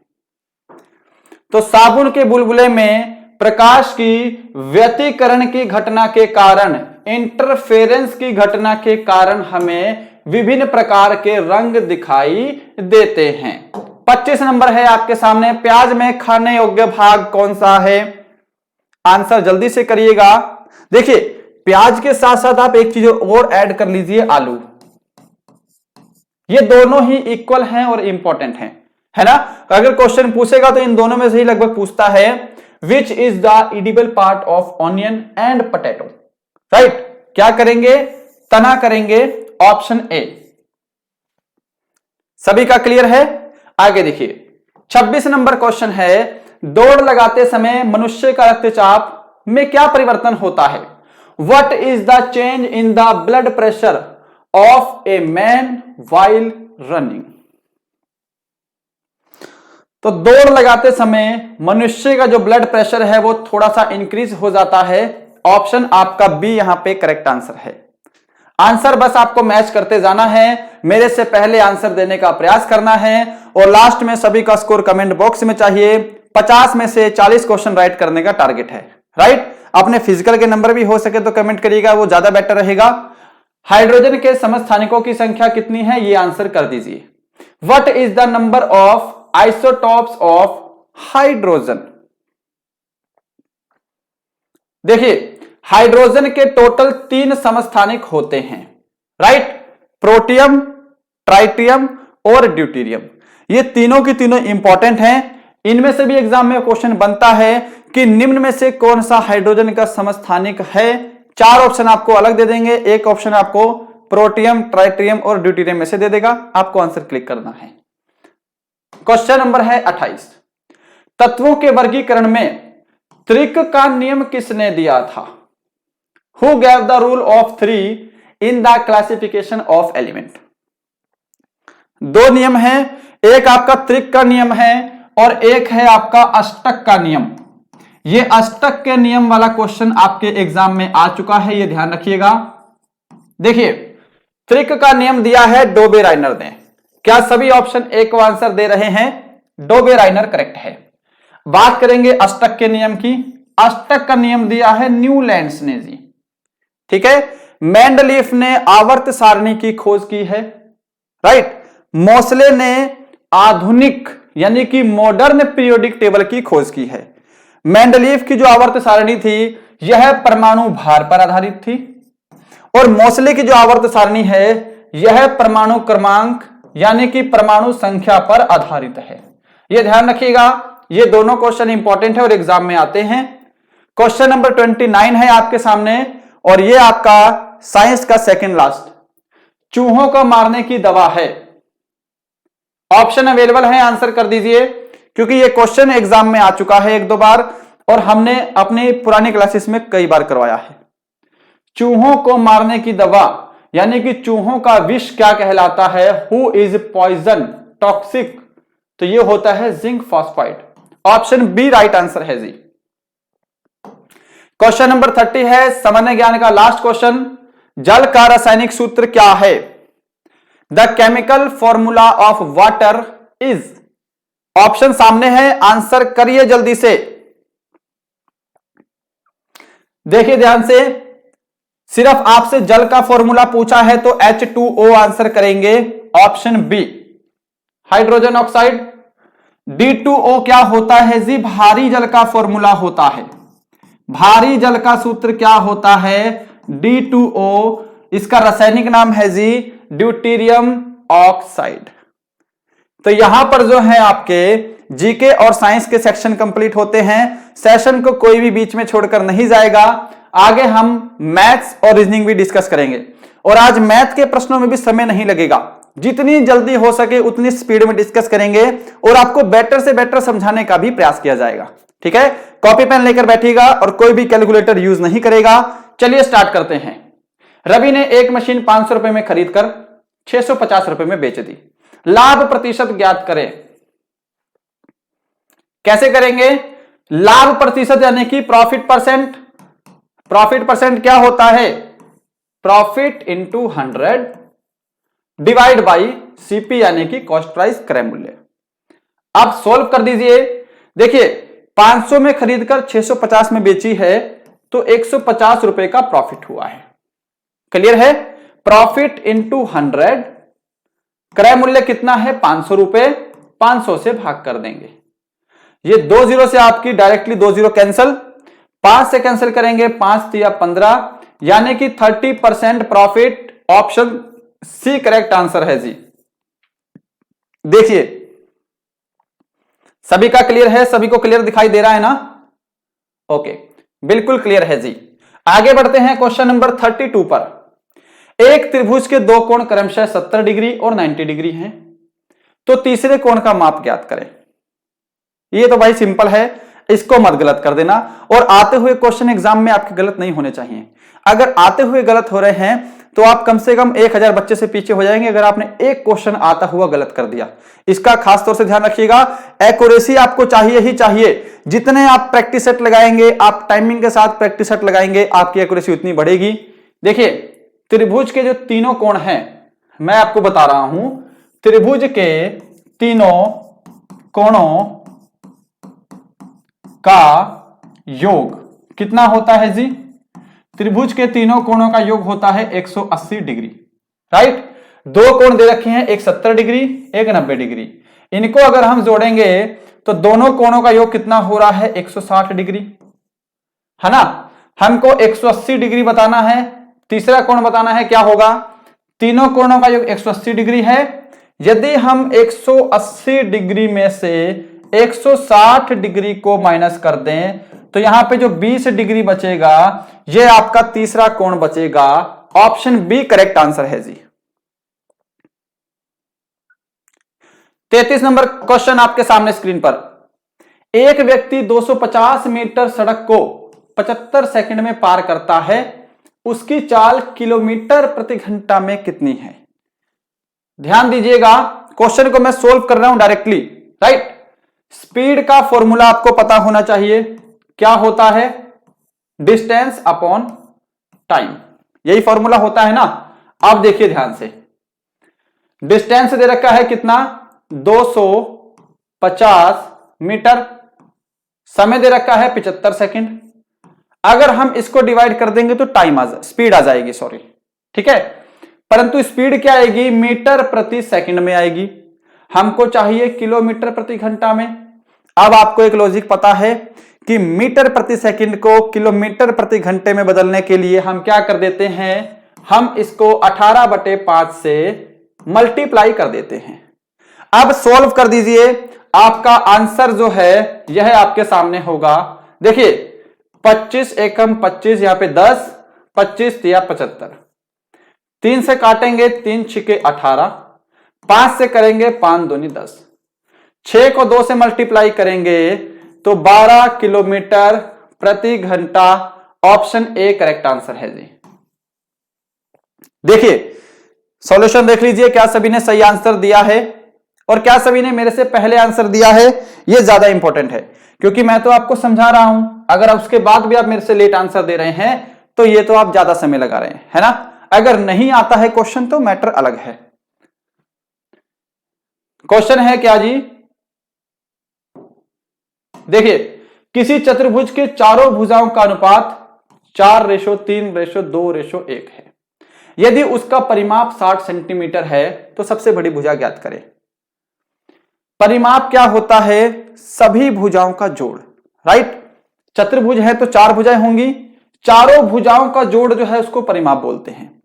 Speaker 1: तो साबुन के बुलबुले में प्रकाश की व्यतिकरण की घटना के कारण, इंटरफेरेंस की घटना के कारण हमें विभिन्न प्रकार के रंग दिखाई देते हैं। 25 नंबर है आपके सामने, प्याज में खाने योग्य भाग कौन सा है? आंसर जल्दी से करिएगा। देखिए, प्याज के साथ साथ आप एक चीज और ऐड कर लीजिए, आलू। ये दोनों ही इक्वल हैं और इंपॉर्टेंट हैं, है ना। अगर क्वेश्चन पूछेगा तो इन दोनों में से ही लगभग पूछता है, विच is the edible part of onion and potato? Right, क्या करेंगे? तना करेंगे। Option A. सभी का क्लियर है? आगे देखिए, 26 नंबर क्वेश्चन है, दौड़ लगाते समय मनुष्य का रक्तचाप में क्या परिवर्तन होता है? What is the change in the blood pressure of a man while running? तो दौड़ लगाते समय मनुष्य का जो ब्लड प्रेशर है वो थोड़ा सा इंक्रीज हो जाता है। ऑप्शन आपका बी यहां पे करेक्ट आंसर है। आंसर बस आपको मैच करते जाना है, मेरे से पहले आंसर देने का प्रयास करना है और लास्ट में सभी का स्कोर कमेंट बॉक्स में चाहिए। 50 में से 40 क्वेश्चन राइट करने का टारगेट है। राइट, अपने फिजिकल के नंबर भी हो सके तो कमेंट करिएगा, वो ज्यादा बेटर रहेगा। हाइड्रोजन के समस्थानिकों की संख्या कितनी है? ये आंसर कर दीजिए। What is the number of isotopes of hydrogen? देखिए, हाइड्रोजन के टोटल 3 समस्थानिक होते हैं। राइट, प्रोटियम, ट्राइटियम और ड्यूटेरियम। ये तीनों की तीनों इंपॉर्टेंट हैं। इनमें से भी एग्जाम में क्वेश्चन बनता है कि निम्न में से कौन सा हाइड्रोजन का समस्थानिक है। 4 ऑप्शन आपको अलग दे देंगे, एक ऑप्शन आपको प्रोटियम, ट्राइटियम और ड्यूटेरियम में से दे देगा। आपको आंसर क्लिक करना है। क्वेश्चन नंबर है 28। तत्वों के वर्गीकरण में त्रिक का नियम किसने दिया था? Who gave the rule of 3 in the classification of element? 2 नियम हैं, एक आपका त्रिक का नियम है और एक है आपका अष्टक का नियम। ये अष्टक के नियम वाला क्वेश्चन आपके एग्जाम में आ चुका है, ये ध्यान रखिएगा। देखिए, त्रिक का नियम दिया है डोबेराइनर ने। क्या सभी ऑप्शन ए को आंसर दे रहे हैं? डोबेराइनर करेक्ट है। बात करेंगे अष्टक के नियम की। अष्टक का नियम दिया है न्यूलैंड्स ने जी, ठीक है। मेंडलीफ ने आवर्त सारणी की खोज की है, राइट। मोसले ने आधुनिक यानी कि मॉडर्न पीरियोडिक टेबल की खोज की है। मेंडलीफ की जो आवर्त सारणी थी यह परमाणु भार पर आधारित थी, और मोसले की जो आवर्त सारणी है यह परमाणु क्रमांक यानी कि परमाणु संख्या पर आधारित है। यह ध्यान रखिएगा, ये दोनों क्वेश्चन इंपॉर्टेंट है और एग्जाम में आते हैं। क्वेश्चन नंबर 29 है आपके सामने, और यह आपका साइंस का सेकंड लास्ट। चूहों को मारने की दवा है। ऑप्शन अवेलेबल है, आंसर कर दीजिए, क्योंकि यह क्वेश्चन एग्जाम में आ चुका है एक दो बार और हमने अपनी पुरानी क्लासेस में कई बार करवाया है। चूहों को मारने की दवा यानी कि चूहों का विष क्या कहलाता है? Who is poison toxic? तो यह होता है zinc phosphide. Option B right answer है जी। क्वेश्चन नंबर 30 है सामान्य ज्ञान का लास्ट क्वेश्चन। जल का रासायनिक सूत्र क्या है? The chemical formula of water is. Option सामने है, आंसर करिए जल्दी से। देखिए ध्यान से, सिर्फ आपसे जल का फॉर्मूला पूछा है तो H2O आंसर करेंगे, option B. Hydrogen oxide. D2O क्या होता है जी? भारी जल का फॉर्मूला होता है। भारी जल का सूत्र क्या होता है? D2O। इसका रासायनिक नाम है जी ड्यूटेरियम ऑक्साइड। तो यहां पर जो है आपके जीके और साइंस के सेक्शन कंप्लीट होते हैं। सेशन को कोई भी बीच में छोड़कर नहीं जाएगा। आगे हम मैथ्स और रीजनिंग भी डिस्कस करेंगे, और आज मैथ के प्रश्नों में भी समय नहीं लगेगा। जितनी जल्दी हो सके उतनी स्पीड में डिस्कस करेंगे और आपको बेटर से बेटर समझाने का भी प्रयास किया जाएगा, ठीक है। कॉपी पेन लेकर बैठिएगा और कोई भी कैलकुलेटर यूज नहीं करेगा। चलिए स्टार्ट करते हैं। रवि ने एक मशीन 500 रुपए में खरीदकर 650 रुपए में बेच दी। लाभ प्रतिशत ज्ञात करें। कैसे करेंगे? लाभ प्रतिशत यानी कि प्रॉफिट परसेंट। प्रॉफिट परसेंट क्या होता है? Profit into 100 divide by CP यानी कि कॉस्ट प्राइस क्रय मूल्य। आप सोल्व कर दीजिए। देखिए 500 में खरीदकर 650 में बेची है तो 150 रुपए का प्रॉफिट हुआ है। क्लियर है? प्रॉफिट इंटू 100, क्रय मूल्य कितना है? 500 रुपए। 500 से भाग कर देंगे। ये 2 जीरो से आपकी डायरेक्टली 2 जीरो कैंसिल, 5 से कैंसिल करेंगे, 5 या 15 यानी कि 30% profit. Option C correct answer है जी। देखिए सभी का क्लियर है? सभी को क्लियर दिखाई दे रहा है ना? ओके, बिल्कुल क्लियर है जी। आगे बढ़ते हैं क्वेश्चन नंबर 32 पर। एक त्रिभुज के दो कोण क्रमशः 70 डिग्री और 90 डिग्री हैं, तो तीसरे कोण का माप ज्ञात करें। ये तो भाई सिंपल है, इसको मत गलत कर देना। और आते हुए क्वेश्चन एग्जाम में आपके गलत नहीं होने चाहिए। अगर आते हुए गलत हो रहे हैं तो आप कम से कम 1000 बच्चे से पीछे हो जाएंगे अगर आपने एक क्वेश्चन आता हुआ गलत कर दिया। इसका खास तौर से ध्यान रखिएगा। एक्यूरेसी आपको चाहिए ही चाहिए। जितने आप प्रैक्टिस सेट लगाएंगे, आप टाइमिंग के साथ प्रैक्टिस सेट लगाएंगे, आपकी एक्यूरेसी उतनी बढ़ेगी। देखिए त्रिभुज के जो तीनों कोण हैं, मैं आपको बता रहा हूं, त्रिभुज के तीनों कोणों का योग कितना होता है जी? त्रिभुज के तीनों कोणों का योग होता है 180 डिग्री, राइट। दो कोण दे रखे हैं, एक 70 डिग्री, एक 90 डिग्री। इनको अगर हम जोड़ेंगे तो दोनों कोणों का योग कितना हो रहा है? 160 डिग्री, है ना। हमको 180 डिग्री बताना है, तीसरा कोण बताना है, क्या होगा? तीनों कोणों का योग 180 डिग्री है। यदि हम 180 डिग्री में से 160 डिग्री को माइनस कर दें तो यहां पे जो 20 डिग्री बचेगा ये आपका तीसरा कोण बचेगा। ऑप्शन बी करेक्ट आंसर है जी। 33 नंबर क्वेश्चन आपके सामने स्क्रीन पर। एक व्यक्ति 250 मीटर सड़क को 75 सेकंड में पार करता है, उसकी चाल किलोमीटर प्रति घंटा में कितनी है? ध्यान दीजिएगा, क्वेश्चन को मैं सोल्व कर रहा हूं डायरेक्टली, राइट। स्पीड का फॉर्मूला आपको पता होना चाहिए, क्या होता है? डिस्टेंस अपॉन टाइम, यही फॉर्मूला होता है ना। अब देखिए ध्यान से, डिस्टेंस दे रखा है कितना 250 मीटर, समय दे रखा है 75 सेकंड। अगर हम इसको डिवाइड कर देंगे तो स्पीड आ जाएगी, सॉरी, ठीक है, परंतु स्पीड क्या आएगी, मीटर प्रति सेकंड में आएगी। हमको चाहिए किलोमीटर प्रति घंटा में। अब आपको एक लॉजिक पता है कि मीटर प्रति सेकंड को किलोमीटर प्रति घंटे में बदलने के लिए हम क्या कर देते हैं, हम इसको 18/5 से मल्टीप्लाई कर देते हैं। अब सॉल्व कर दीजिए, आपका आंसर जो है यह आपके सामने होगा। देखिए 25 एकम 25, यहां पे 10, 25 या 75, 3 से काटेंगे 3 छिके 18, 5 से करेंगे 5 दूनी 10, 6 को 2 से मल्टीप्लाई करेंगे तो 12 किलोमीटर प्रति घंटा। ऑप्शन ए करेक्ट आंसर है जी। देखिए सॉल्यूशन देख लीजिए, क्या सभी ने सही आंसर दिया है और क्या सभी ने मेरे से पहले आंसर दिया है। यह ज्यादा इंपॉर्टेंट है क्योंकि मैं तो आपको समझा रहा हूं, अगर उसके बाद भी आप मेरे से लेट आंसर दे रहे हैं तो ये तो आप ज्यादा समय लगा रहे हैं, है ना। अगर नहीं आता है क्वेश्चन तो मैटर अलग है। क्वेश्चन है क्या जी, देखिए किसी चतुर्भुज के चारों भुजाओं का अनुपात 4:3:2:1 है। यदि उसका परिमाप 60 सेंटीमीटर है तो सबसे बड़ी भुजा ज्ञात करें। परिमाप क्या होता है, सभी भुजाओं का जोड़, राइट। चतुर्भुज है तो 4 भुजाएं होंगी, चारों भुजाओं का जोड़ जो है उसको परिमाप बोलते हैं।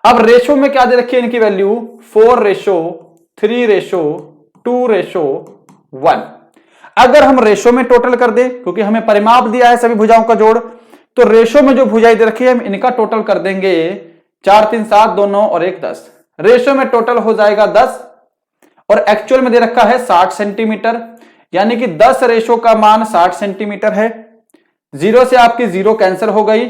Speaker 1: अब रेशो में क्या दे रखी है इनकी वैल्यू, 4:3:2:1। अगर हम रेशो में टोटल कर दे, क्योंकि हमें परिमाप दिया है सभी भुजाओं का जोड़, तो रेशो में जो भुजाएं दे रखी है हम इनका टोटल कर देंगे, 4 3 7 2 9 और 1 10। रेशो में टोटल हो जाएगा 10 और एक्चुअल में दे रखा है 60 सेंटीमीटर, यानी कि 10 रेशो का मान 60 सेंटीमीटर है। 0 से आपकी 0 कैंसिल हो गई।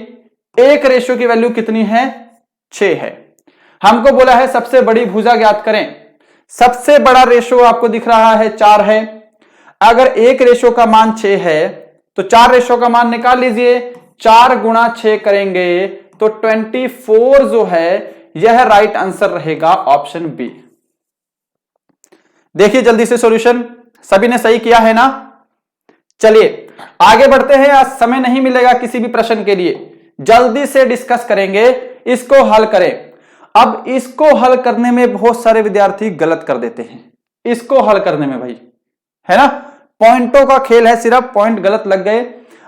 Speaker 1: एक रेशो की वैल्यू कितनी है, 6 है। हमको बोला है सबसे बड़ी भुजा ज्ञात करें। सबसे बड़ा रेशो आपको दिख रहा है 4 है। अगर एक रेशो का मान 6 है तो 4 रेशो का मान निकाल लीजिए, 4 गुणा 6 करेंगे तो 24 जो है यह राइट आंसर रहेगा, ऑप्शन बी। देखिए जल्दी से सॉल्यूशन, सभी ने सही किया है ना। चलिए आगे बढ़ते हैं, आज समय नहीं मिलेगा किसी भी प्रश्न के लिए, जल्दी से डिस्कस करेंगे, इसको हल करें। अब इसको हल करने में बहुत सारे विद्यार्थी गलत कर देते हैं, इसको हल करने में भाई, है ना, पॉइंटों का खेल है, सिर्फ पॉइंट गलत लग गए।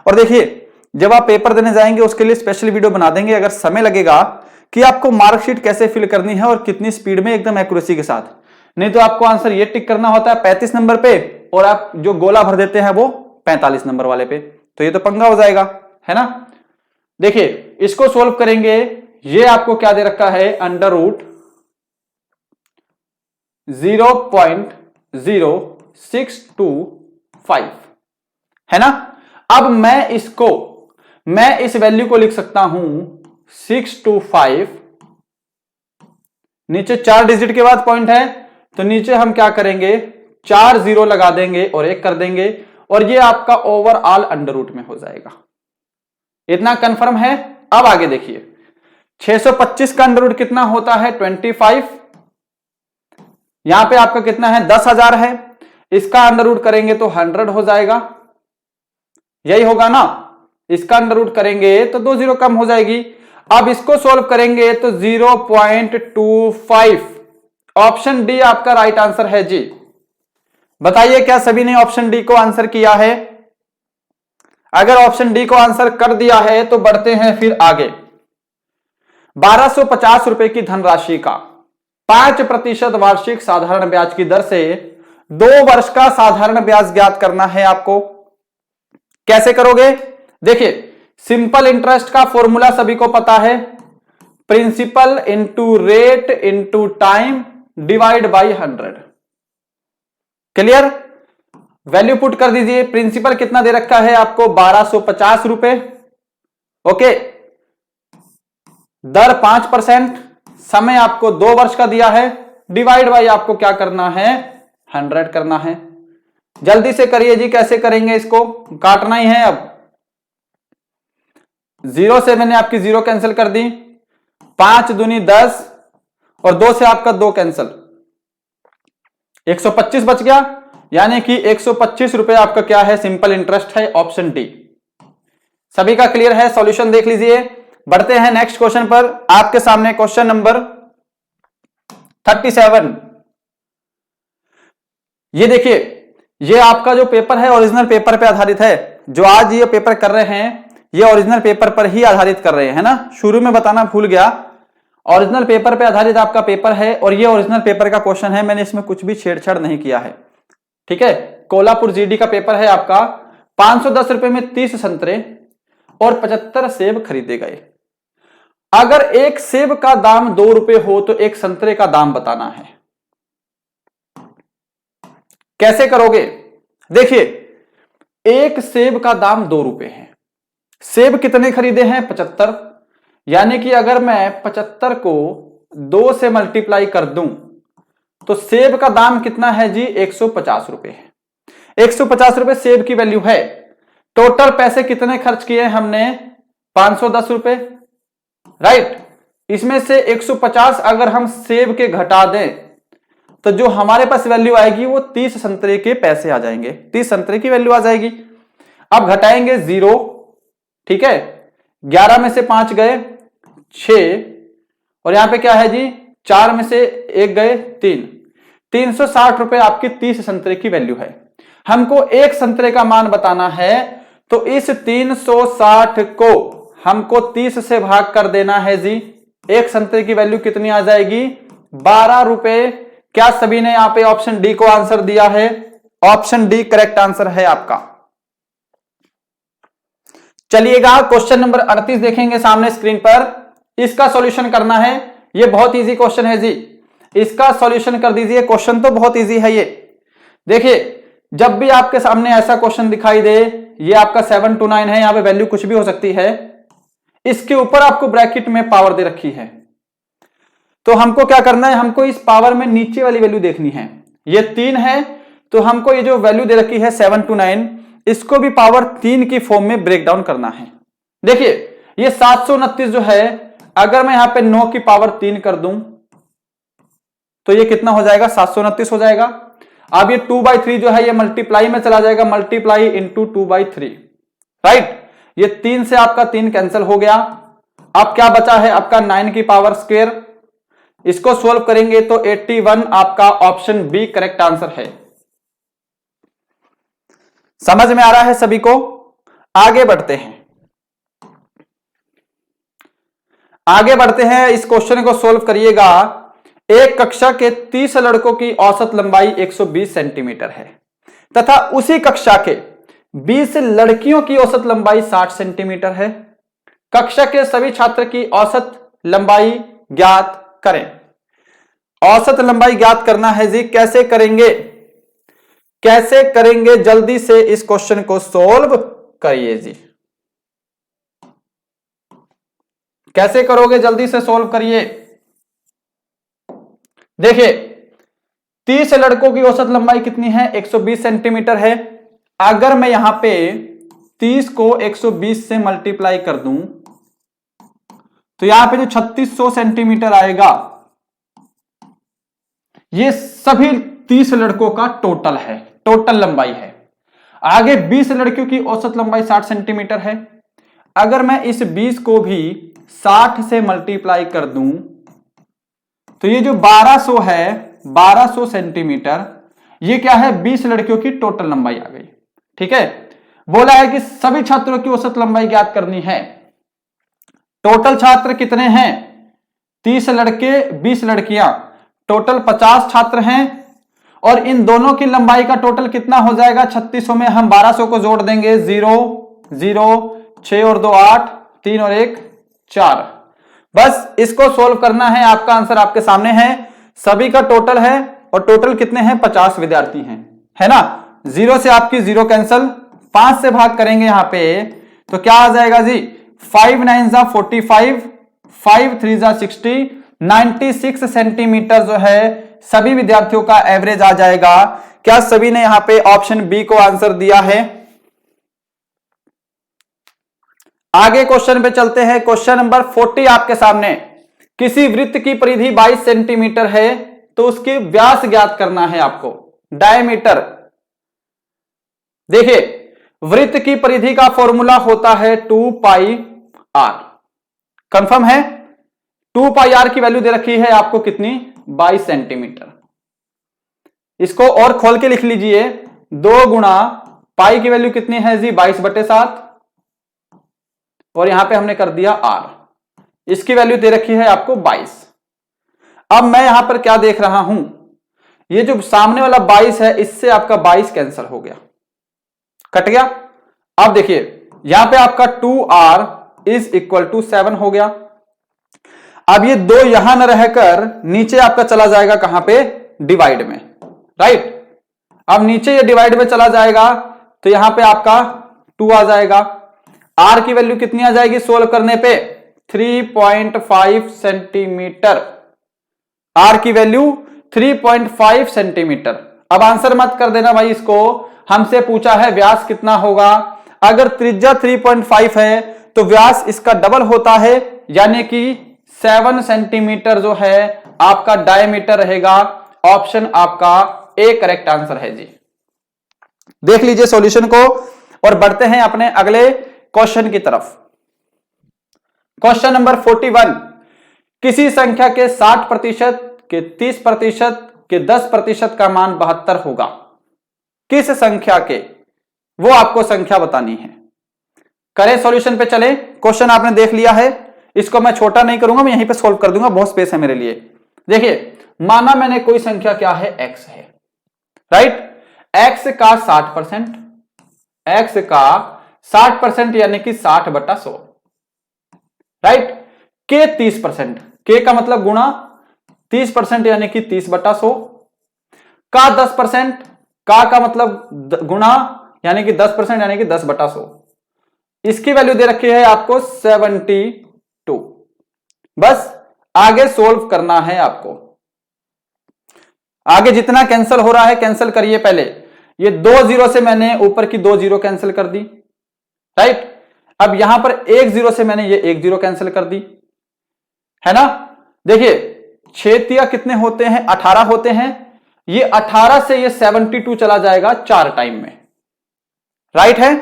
Speaker 1: और देखिए जब आप पेपर देने जाएंगे उसके लिए स्पेशल वीडियो बना देंगे, अगर समय लगेगा कि आपको मार्कशीट कैसे फिल करनी है और कितनी स्पीड में, एकदम एक्यूरेसी के साथ। नहीं तो आपको आंसर ये टिक करना होता है 35 नंबर पे और आप जो गोला भर देते हैं वो 45 नंबर वाले पे, तो ये तो पंगा हो जाएगा, है ना। देखिए इसको सोल्व करेंगे, ये आपको क्या दे रखा है, √0.0625, है ना। अब मैं इस वैल्यू को लिख सकता हूं 625, नीचे 4 डिजिट के बाद पॉइंट है तो नीचे हम क्या करेंगे, 4 0 लगा देंगे और 1 कर देंगे और ये आपका ओवरऑल √ में हो जाएगा। इतना कंफर्म है। अब आगे देखिए 625 का √ कितना होता है, 25। यहां पे आपका कितना है, 10,000 है, इसका √ करेंगे तो 100 हो जाएगा, यही होगा ना। इसका √ करेंगे तो 2 0 कम हो जाएगी। अब इसको सॉल्व करेंगे तो 0.25, ऑप्शन डी आपका राइट आंसर है जी। बताइए क्या सभी ने ऑप्शन डी को आंसर किया है। अगर ऑप्शन डी को आंसर कर दिया है तो बढ़ते हैं फिर आगे। 1250 रुपए की धनराशि का 5% वार्षिक साधारण ब्याज की दर से 2 वर्ष का साधारण ब्याज ज्ञात करना है आपको। कैसे करोगे, देखिए सिंपल इंटरेस्ट का फॉर्मूला सभी को पता है, principal into rate into time divide by 100। Clear, value put कर दीजिए। प्रिंसिपल कितना दे रखा है आपको, 1250 रुपए, ओके, दर 5%, समय आपको 2 वर्ष का दिया है, डिवाइड बाई आपको क्या करना है, 100 करना है। जल्दी से करिए जी, कैसे करेंगे, इसको काटना ही है। अब 0 से मैंने आपकी 0 कैंसिल कर दी, 5 दूनी 10 और 2 से आपका 2 कैंसिल, 125 बच गया, यानी कि 125 रुपए आपका क्या है, सिंपल इंटरेस्ट है, ऑप्शन डी। सभी का क्लियर है, सॉल्यूशन देख लीजिए। बढ़ते हैं नेक्स्ट क्वेश्चन पर। आपके सामने क्वेश्चन नंबर 37। ये देखिए, ये आपका जो पेपर है ओरिजिनल पेपर पे आधारित है। जो आज ये पेपर कर रहे हैं ये ओरिजिनल पेपर पर ही आधारित कर रहे हैं ना, शुरू में बताना भूल गया। ओरिजिनल पेपर पे आधारित आपका पेपर है और ये ओरिजिनल पेपर का क्वेश्चन है, मैंने इसमें कुछ भी छेड़छाड़ नहीं किया है। ठीक है, कोल्हापुर जीडी का पेपर है आपका। 510 रुपए में 30 संतरे और 75 सेब खरीदे गए। अगर एक सेब का दाम 2 रुपए हो तो एक संतरे का दाम बताना है। कैसे करोगे? देखिए, एक सेब का दाम 2 रुपए है। सेब कितने खरीदे हैं? 75। यानी कि अगर मैं 75 को 2 से मल्टीप्लाई कर दूं तो सेब का दाम कितना है जी? 150 रुपए है। 150 रुपए सेब की वैल्यू है। टोटल पैसे कितने खर्च किए हमने? 510 रुपए, राइट। इसमें से 150 अगर हम सेब के घटा दें तो जो हमारे पास वैल्यू आएगी वो 30 संतरे के पैसे आ जाएंगे, 30 संतरे की वैल्यू आ जाएगी। अब घटाएंगे 0, ठीक है। 11 में से 5 गए 6, और यहां पे क्या है जी? 4 में से 1 गए 3। 360 रुपए आपकी 30 संतरे की वैल्यू है। हमको एक संतरे का मान बताना है, तो इस 360 को हमको 30 से भाग कर देना है जी। एक संतरे की वैल्यू कितनी आ जाएगी? 12 रुपए। क्या सभी ने यहां पे ऑप्शन डी को आंसर दिया है? ऑप्शन डी करेक्ट आंसर है आपका। चलिएगा क्वेश्चन नंबर 38 देखेंगे सामने स्क्रीन पर। इसका सॉल्यूशन करना है। ये बहुत इजी क्वेश्चन है जी, इसका सॉल्यूशन कर दीजिए। क्वेश्चन तो बहुत इजी है ये। देखिए, जब भी आपके सामने ऐसा क्वेश्चन दिखाई दे, ये आपका 7 to 9 है, यहां पे वैल्यू कुछ भी हो सकती है। इसके ऊपर आपको ब्रैकेट में पावर दे रखी है, तो हमको क्या करना है? हमको इस पावर में नीचे वाली वैल्यू देखनी है। ये 3 है, तो हमको ये जो वैल्यू दे रखी है 7 to 9, इसको भी पावर 3 की फॉर्म में ब्रेक डाउन करना है। देखिए, ये 729 जो है, अगर मैं यहां पे 9 की पावर 3 कर दूं तो ये कितना हो जाएगा? 729 हो जाएगा। अब ये 2/3 जो है ये मल्टीप्लाई में चला जाएगा, मल्टीप्लाई इंटू 2/3, राइट। ये 3 से आपका 3 कैंसिल हो गया। अब क्या बचा है आपका? 9 की पावर स्क्वायर। इसको सोल्व करेंगे तो 81 आपका ऑप्शन बी करेक्ट आंसर है। समझ में आ रहा है सभी को? आगे बढ़ते हैं, आगे बढ़ते हैं। इस क्वेश्चन को सोल्व करिएगा। एक कक्षा के 30 लड़कों की औसत लंबाई 120 सेंटीमीटर है तथा उसी कक्षा के 20 लड़कियों की औसत लंबाई 60 सेंटीमीटर है। कक्षा के सभी छात्र की औसत लंबाई ज्ञात करें। औसत लंबाई ज्ञात करना है जी। कैसे करेंगे? कैसे करेंगे? जल्दी से इस क्वेश्चन को सोल्व करिए जी। कैसे करोगे? जल्दी से सोल्व करिए। देखिए, 30 लड़कों की औसत लंबाई कितनी है? 120 सेंटीमीटर है। अगर मैं यहां पे 30 को 120 से मल्टीप्लाई कर दूं तो यहां पे जो 3600 सेंटीमीटर आएगा, ये सभी 30 लड़कों का टोटल है, टोटल लंबाई है। आगे 20 लड़कियों की औसत लंबाई 60 सेंटीमीटर है। अगर मैं इस 20 को भी 60 से मल्टीप्लाई कर दूं तो ये जो 1200 है, 1200 सेंटीमीटर, ये क्या है? 20 लड़कियों की टोटल लंबाई आ गई। ठीक है, बोला है कि सभी छात्रों की औसत लंबाई ज्ञात करनी है। टोटल छात्र कितने हैं? 30 लड़के 20 लड़कियां, टोटल 50 छात्र हैं। और इन दोनों की लंबाई का टोटल कितना हो जाएगा? 3600 में हम 1200 को जोड़ देंगे। 0 0 6 और 2 8, 3 और 1 4। बस इसको सोल्व करना है। आपका आंसर आपके सामने है। सभी का टोटल है और टोटल कितने हैं? 50 विद्यार्थी हैं, है ना। 0 से आपकी 0 कैंसल, 5 से भाग करेंगे यहां पे तो क्या आ जाएगा जी? 5 9 जा 45, 5 3 जा 60, 96 सेंटीमीटर जो है सभी विद्यार्थियों का एवरेज आ जाएगा। क्या सभी ने यहां पे ऑप्शन बी को आंसर दिया है? आगे क्वेश्चन पे चलते हैं। क्वेश्चन नंबर 40 आपके सामने। किसी वृत्त की परिधि 22 सेंटीमीटर है तो उसकी व्यास ज्ञात करना है आपको, डायमीटर। देखिए वृत्त की परिधि का फॉर्मूला होता है 2 पाई आर। कंफर्म है? 2 पाई आर की वैल्यू दे रखी है आपको कितनी, 22 सेंटीमीटर। इसको और खोल के लिख लीजिए, 2 गुणा पाई की वैल्यू कितनी है जी, 22/7, और यहां पे हमने कर दिया आर, इसकी वैल्यू दे रखी है आपको 22। अब मैं यहां पर क्या देख रहा हूं, ये जो सामने वाला 22 है इससे आपका 22 कैंसिल हो गया, कट गया। अब देखिए यहां पे आपका 2r इज इक्वल टू 7 हो गया। अब ये 2 यहां न रहकर नीचे आपका चला जाएगा कहां पे, डिवाइड में, राइट। अब नीचे ये डिवाइड में चला जाएगा तो यहां पे आपका 2 आ जाएगा। r की वैल्यू कितनी आ जाएगी सोल्व करने पे, 3.5 सेंटीमीटर। r की वैल्यू 3.5 सेंटीमीटर। अब आंसर मत कर देना भाई इसको, हमसे पूछा है व्यास कितना होगा। अगर त्रिज्या 3.5 है तो व्यास इसका डबल होता है, यानी कि 7 सेंटीमीटर जो है आपका डायमीटर रहेगा। ऑप्शन आपका ए करेक्ट आंसर है जी। देख लीजिए सॉल्यूशन को और बढ़ते हैं अपने अगले क्वेश्चन की तरफ। क्वेश्चन नंबर 41, किसी संख्या के 60%, के 30%, के 10% का मान 72 होगा। किस संख्या के, वो आपको संख्या बतानी है। करें सॉल्यूशन पे चले। क्वेश्चन आपने देख लिया है, इसको मैं छोटा नहीं करूंगा, मैं यहीं पे सॉल्व कर दूंगा, बहुत स्पेस है मेरे लिए। देखिए माना मैंने कोई संख्या क्या है, x है, राइट। x का 60%, x का 60% यानी कि 60/100, राइट। के 30%, के का मतलब गुणा, 30% यानी कि 30/100, का 10%, का मतलब गुणा यानी कि 10% यानी कि 10/100। इसकी वैल्यू दे रखी है आपको 72। बस आगे सोल्व करना है आपको। आगे जितना कैंसिल हो रहा है कैंसिल करिए। पहले ये 2 0 से मैंने ऊपर की 2 0 कैंसिल कर दी, राइट। अब यहां पर 1 0 से मैंने ये 1 0 कैंसिल कर दी, है ना। देखिए 6 कितने होते हैं, 18 होते हैं। ये 18 से ये 72 चला जाएगा 4 टाइम में, राइट है।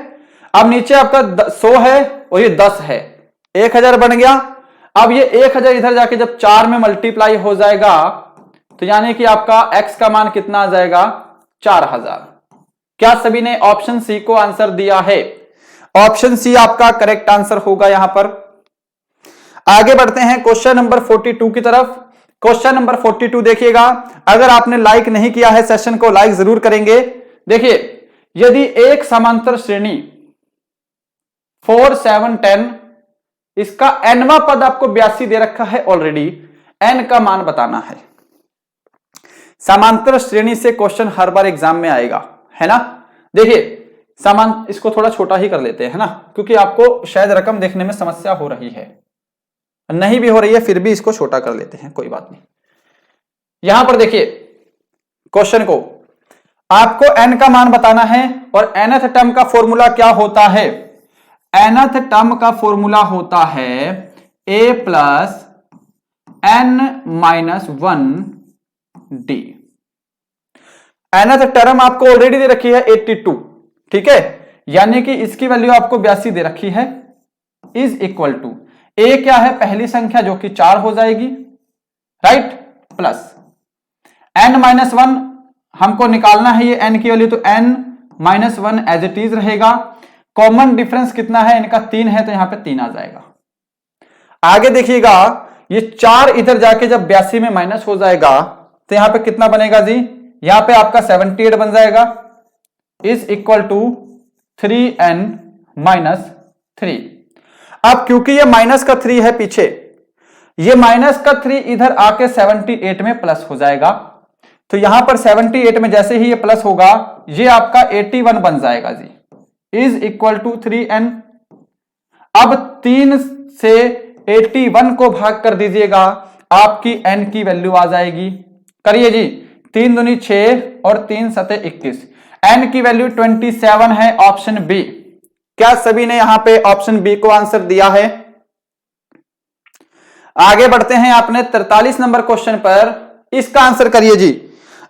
Speaker 1: अब नीचे आपका 100 है और ये 10 है, 1000 बन गया। अब ये 1000 इधर जाके जब 4 में मल्टीप्लाई हो जाएगा तो यानी कि आपका x का मान कितना आ जाएगा, 4000। क्या सभी ने ऑप्शन सी को आंसर दिया है? ऑप्शन सी आपका करेक्ट आंसर होगा। यहां पर आगे बढ़ते हैं क्वेश्चन नंबर 42 की तरफ। क्वेश्चन नंबर 42 देखिएगा। अगर आपने लाइक नहीं किया है सेशन को लाइक जरूर करेंगे। देखिए यदि एक समांतर श्रेणी 4 7 10, इसका nवां पद आपको 82 दे रखा है ऑलरेडी, n का मान बताना है। समांतर श्रेणी से क्वेश्चन हर बार एग्जाम में आएगा, है ना। देखिए इसको थोड़ा छोटा ही कर लेते हैं ना, क्योंकि आपको शायद रकम देखने में समस्या हो रही है, नहीं भी हो रही है फिर भी इसको छोटा कर लेते हैं, कोई बात नहीं। यहां पर देखिए क्वेश्चन को आपको n का मान बताना है और nth टर्म का फॉर्मूला क्या होता है। nth टर्म का फॉर्मूला होता है a plus n-1d। nth term आपको ऑलरेडी दे रखी है 82, ठीक है, यानी कि इसकी वैल्यू आपको 82 दे रखी है, इज इक्वल टू a क्या है, पहली संख्या जो कि 4 हो जाएगी, राइट, प्लस n-1 हमको निकालना है ये n की वैल्यू, तो n-1 एज इट इज रहेगा। कॉमन डिफरेंस कितना है इनका, 3 है, तो यहां पे 3 आ जाएगा। आगे देखिएगा ये 4 इधर जाके जब 82 में माइनस हो जाएगा तो यहां पे कितना बनेगा जी, यहां पे आपका 78 बन जाएगा, इज इक्वल टू 3n-3। अब क्योंकि ये माइनस का 3 है पीछे, ये माइनस का 3 इधर आके 78 में प्लस हो जाएगा, तो यहां पर 78 में जैसे ही ये प्लस होगा ये आपका 81 बन जाएगा जी, इज इक्वल टू 3n। अब 3 से 81 को भाग कर दीजिएगा, आपकी n की वैल्यू आ जाएगी। करिए जी, 3 दूनी 6 और 3 सते 21, n की वैल्यू 27 है, ऑप्शन बी। क्या सभी ने यहां पे ऑप्शन बी को आंसर दिया है? आगे बढ़ते हैं अपने 43 नंबर क्वेश्चन पर। इसका आंसर करिए जी।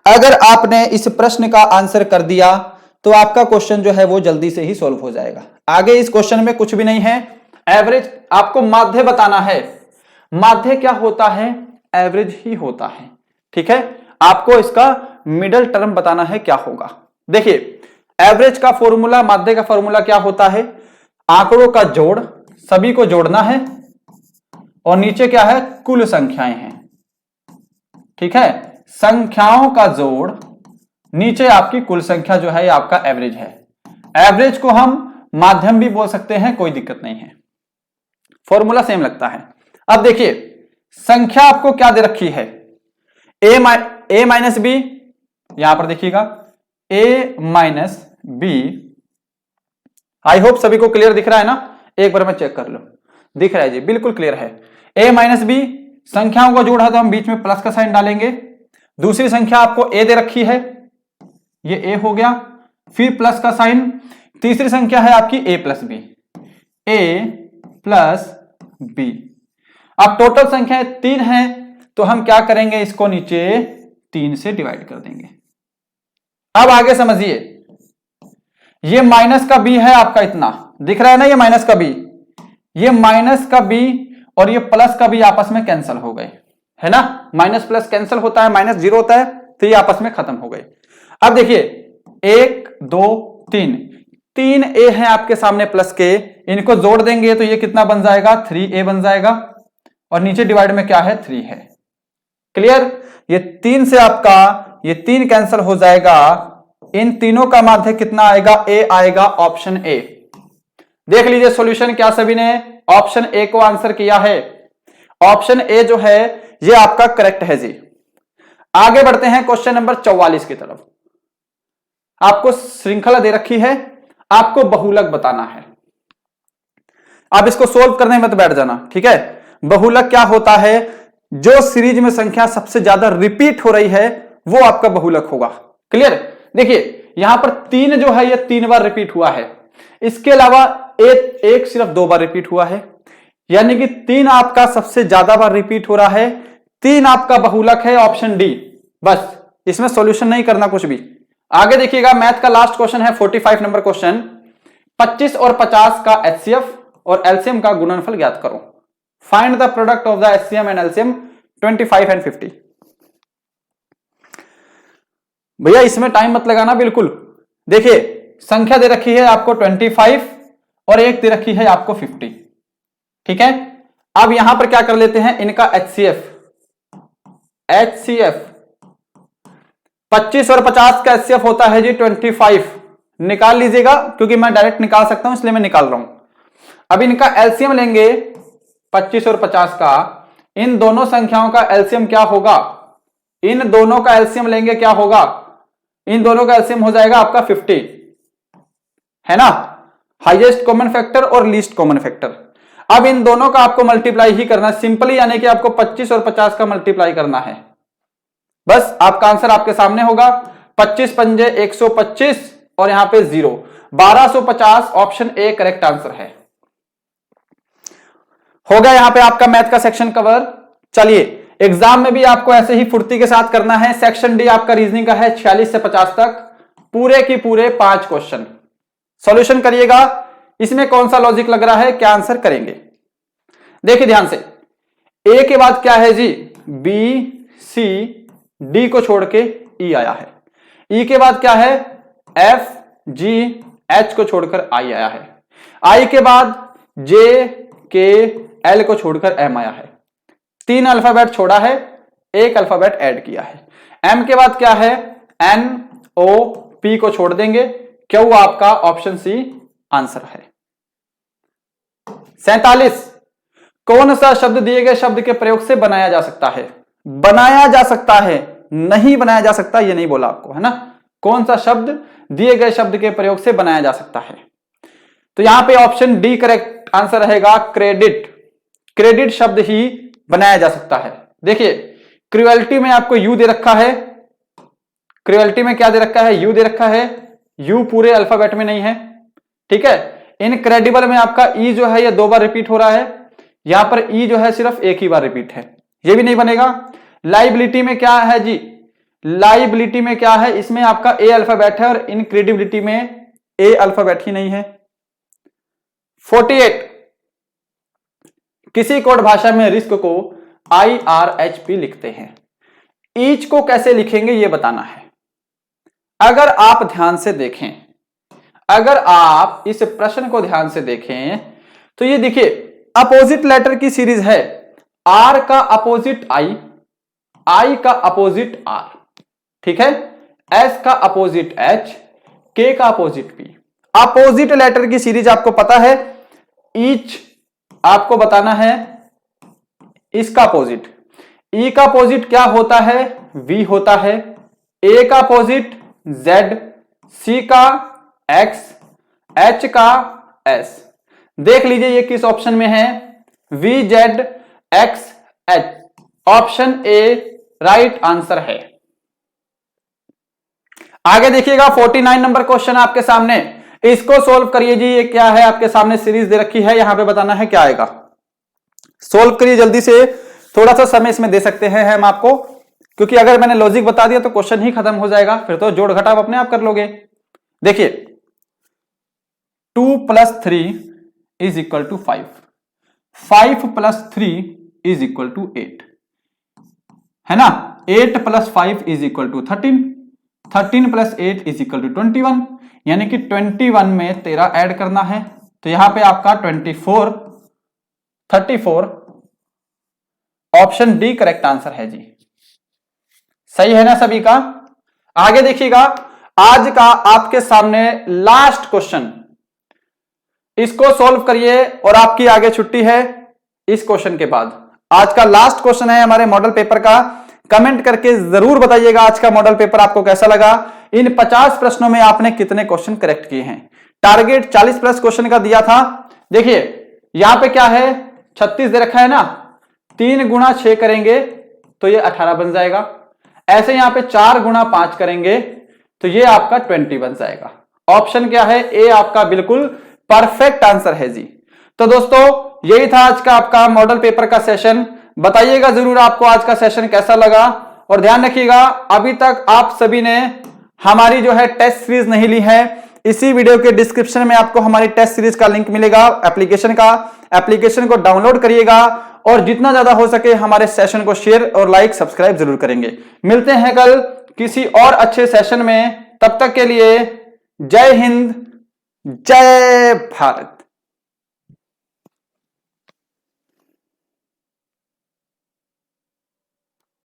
Speaker 1: अगर आपने इस प्रश्न का आंसर कर दिया तो आपका क्वेश्चन जो है वो जल्दी से ही सॉल्व हो जाएगा। आगे इस क्वेश्चन में कुछ भी नहीं है। एवरेज आपको माध्य बताना है। माध्य क्या होता है? एवरेज ही होता है। ठीक है, आपको इसका मिडल टर्म बताना है क्या होगा। देखिए, एवरेज का फॉर्मूला, माध्य का फॉर्मूला क्या होता है? आंकड़ों का जोड़, सभी को जोड़ना है, और नीचे क्या है? कुल संख्याएं हैं। ठीक है, संख्याओं का जोड़, नीचे आपकी कुल संख्या जो है आपका एवरेज है। एवरेज को हम माध्यम भी बोल सकते हैं, कोई दिक्कत नहीं है, फॉर्मूला सेम लगता है। अब देखिए, संख्या आपको क्या दे रखी है? ए माइनस बी, यहां पर देखिएगा ए माइनस बी। आई होप सभी को क्लियर दिख रहा है ना? एक बार मैं चेक कर लो, दिख रहा है जी, बिल्कुल क्लियर है। ए माइनस बी, संख्याओं का जोड़ है तो हम बीच में प्लस का साइन डालेंगे। दूसरी संख्या आपको ए दे रखी है, ये ए हो गया, फिर प्लस का साइन। तीसरी संख्या है आपकी ए प्लस बी, ए प्लस बी। अब टोटल संख्या 3 है, तो हम क्या करेंगे? इसको नीचे 3 से डिवाइड कर देंगे। अब आगे समझिए, ये माइनस का बी है आपका, इतना दिख रहा है ना? ये माइनस का बी, ये माइनस का बी और ये प्लस का बी आपस में कैंसिल हो गए, है ना? माइनस प्लस कैंसिल होता है, माइनस 0 होता है, तो ये आपस में खत्म हो गए। अब देखिए, 1 2 3 ए है आपके सामने प्लस के, इनको जोड़ देंगे तो ये कितना बन जाएगा? 3a बन जाएगा, और नीचे डिवाइड में क्या है? 3 है। क्लियर? ये 3 से आपका ये 3 कैंसिल हो जाएगा। इन तीनों का माध्य कितना आएगा? ए आएगा, ऑप्शन ए। देख लीजिए सॉल्यूशन, क्या सभी ने ऑप्शन ए को आंसर किया है? ऑप्शन ए जो है ये आपका करेक्ट है जी। आगे बढ़ते हैं क्वेश्चन नंबर 44 की तरफ। आपको श्रृंखला दे रखी है, आपको बहुलक बताना है। आप इसको सोल्व करने में मत बैठ जाना, ठीक है? बहुलक क्या होता है? जो सीरीज में संख्या सबसे ज्यादा रिपीट हो रही है वो आपका बहुलक होगा। क्लियर? देखिए, यहां पर 3 जो है ये 3 बार रिपीट हुआ है, इसके अलावा एक सिर्फ 2 बार रिपीट हुआ है, यानी कि 3 आपका सबसे ज्यादा बार रिपीट हो रहा है। 3 आपका बहुलक है, ऑप्शन डी। बस, इसमें सॉल्यूशन नहीं करना कुछ भी। आगे देखिएगा, मैथ का लास्ट क्वेश्चन है 45 नंबर क्वेश्चन। 25 और 50 का एचसीएफ और एलसीएम का गुणनफल ज्ञात करो। Find the product of the HCM and LCM 25 and 50। भैया इसमें टाइम मत लगाना बिल्कुल। देखिए, संख्या दे रखी है आपको 25 और एक दे रखी है आपको 50। ठीक है, अब यहां पर क्या कर लेते हैं? इनका एचसीएफ 25 और 50 का एचसीएफ होता है जी 25। निकाल लीजिएगा, क्योंकि मैं डायरेक्ट निकाल सकता हूं इसलिए मैं निकाल रहा हूं। अब इनका एलसीएम लेंगे 25 और 50 का। इन दोनों संख्याओं का एलसीएम क्या होगा? इन दोनों का एलसीएम लेंगे, क्या होगा? इन दोनों का एलसीएम हो जाएगा आपका 50, है ना? हाईएस्ट कॉमन फैक्टर और लीस्ट कॉमन फैक्टर। अब इन दोनों का आपको मल्टीप्लाई ही करना है सिंपली, यानी कि आपको 25 और 50 का मल्टीप्लाई करना है। बस आपका आंसर आपके सामने होगा। 25 पंजे 125 और यहां पे 0, 1250। ऑप्शन ए करेक्ट आंसर है। हो गया यहां पे आपका मैथ का सेक्शन कवर। चलिए, एग्जाम में भी आपको ऐसे ही फुर्ती के साथ करना है। सेक्शन डी आपका रीजनिंग का है 46 से 50 तक, पूरे की पूरे 5 क्वेश्चन सॉल्यूशन करिएगा। इसमें कौन सा लॉजिक लग रहा है, क्या आंसर करेंगे? देखिए ध्यान से, ए के बाद क्या है जी? बी सी डी को छोड़ के ई आया है। ई के बाद क्या है? एफ जी एच को छोड़कर आई आया है। आई के बाद जे के एल को छोड़कर एम आया है। 3 अल्फाबेट छोड़ा है, 1 अल्फाबेट ऐड किया है। एम के बाद क्या है? एन ओ पी को छोड़ देंगे। क्यों? आपका ऑप्शन सी आंसर है। 47, कौन सा शब्द दिए गए शब्द के प्रयोग से बनाया जा सकता है? बनाया जा सकता है, नहीं बनाया जा सकता ये नहीं बोला आपको, है ना? कौन सा शब्द दिए गए शब्द के प्रयोग से बनाया जा सकता है? तो यहां पे ऑप्शन डी करेक्ट आंसर रहेगा, क्रेडिट। क्रेडिट शब्द ही बनाया जा सकता है। देखिए, क्रुएल्टी में आपको यू दे रखा है। क्रुएल्टी में क्या दे रखा है? यू दे रखा है। यू पूरे अल्फाबेट में नहीं है, ठीक है? इनक्रेडिबल में आपका ई जो है ये 2 बार रिपीट हो रहा है। यहां पर ई जो है सिर्फ एक ही बार रिपीट है, ये भी नहीं बनेगा। लाइबिलिटी में क्या है जी, लाइबिलिटी में क्या है, इसमें आपका ए अल्फाबेट है और इनक्रेडिबिलिटी में ए अल्फाबेट ही नहीं है। 48, किसी कोड भाषा में रिस्क को IRHP लिखते हैं, ईच को कैसे लिखेंगे ये बताना है। अगर आप ध्यान से देखें, अगर आप इस प्रश्न को ध्यान से देखें तो ये देखिए अपोजिट लेटर की सीरीज है, R का अपोजिट I का अपोजिट R, ठीक है, S का अपोजिट H, K का अपोजिट P। अपोजिट लेटर की सीरीज आपको पता है, ईच आपको बताना है इसका अपोजिट, E का अपोजिट क्या होता है, V होता है, A का अपोजिट Z, C का X, H का S। देख लीजिए ये किस ऑप्शन में है, VZXH, option A right answer है। आगे देखिएगा 49 नंबर क्वेश्चन आपके सामने, इसको सोल्व करिए जी। ये क्या है, आपके सामने सीरीज दे रखी है, यहां पे बताना है क्या आएगा। सोल्व करिए जल्दी से, थोड़ा सा समय इसमें दे सकते हैं हम आपको, क्योंकि अगर मैंने लॉजिक बता दिया तो क्वेश्चन ही खत्म हो जाएगा, फिर तो जोड़ घटाव अपने आप कर लोगे। देखिए 2 + 3 = 5, 5 + 3 = 8, है ना। 8 + 5 = 13, 13 + 8 = 21, यानी कि 21 में 13 ऐड करना है, तो यहां पे आपका 24, 34, ऑप्शन डी करेक्ट आंसर है जी। सही है ना सभी का। आगे देखिएगा, आज का आपके सामने लास्ट क्वेश्चन, इसको सोल्व करिए और आपकी आगे छुट्टी है इस क्वेश्चन के बाद। आज का लास्ट क्वेश्चन है हमारे मॉडल पेपर का। कमेंट करके जरूर बताइएगा आज का मॉडल पेपर आपको कैसा लगा। इन 50 प्रश्नों में आपने कितने क्वेश्चन करेक्ट किए हैं। टारगेट 40+ क्वेश्चन का दिया था। देखिए यहां पे क्या है, 36 दे रखा है ना, 3 × 6 करेंगे तो ये 18 बन जाएगा। ऐसे यहां पे 4 × 5 करेंगे तो ये आपका 20 बन जाएगा। ऑप्शन क्या है, ए आपका बिल्कुल परफेक्ट आंसर है जी। तो दोस्तों यही था आज का आपका मॉडल पेपर का सेशन। बताइएगा जरूर आपको आज का सेशन कैसा लगा, और ध्यान रखिएगा अभी तक आप सभी ने हमारी जो है टेस्ट सीरीज नहीं ली है, इसी वीडियो के डिस्क्रिप्शन में आपको हमारी टेस्ट सीरीज का लिंक मिलेगा एप्लीकेशन का। एप्लीकेशन को डाउनलोड करिएगा और जितना ज्यादा हो सके हमारे सेशन को शेयर और लाइक सब्सक्राइब जरूर करेंगे। मिलते हैं कल किसी और अच्छे सेशन में, तब तक के लिए जय हिंद, जय भारत।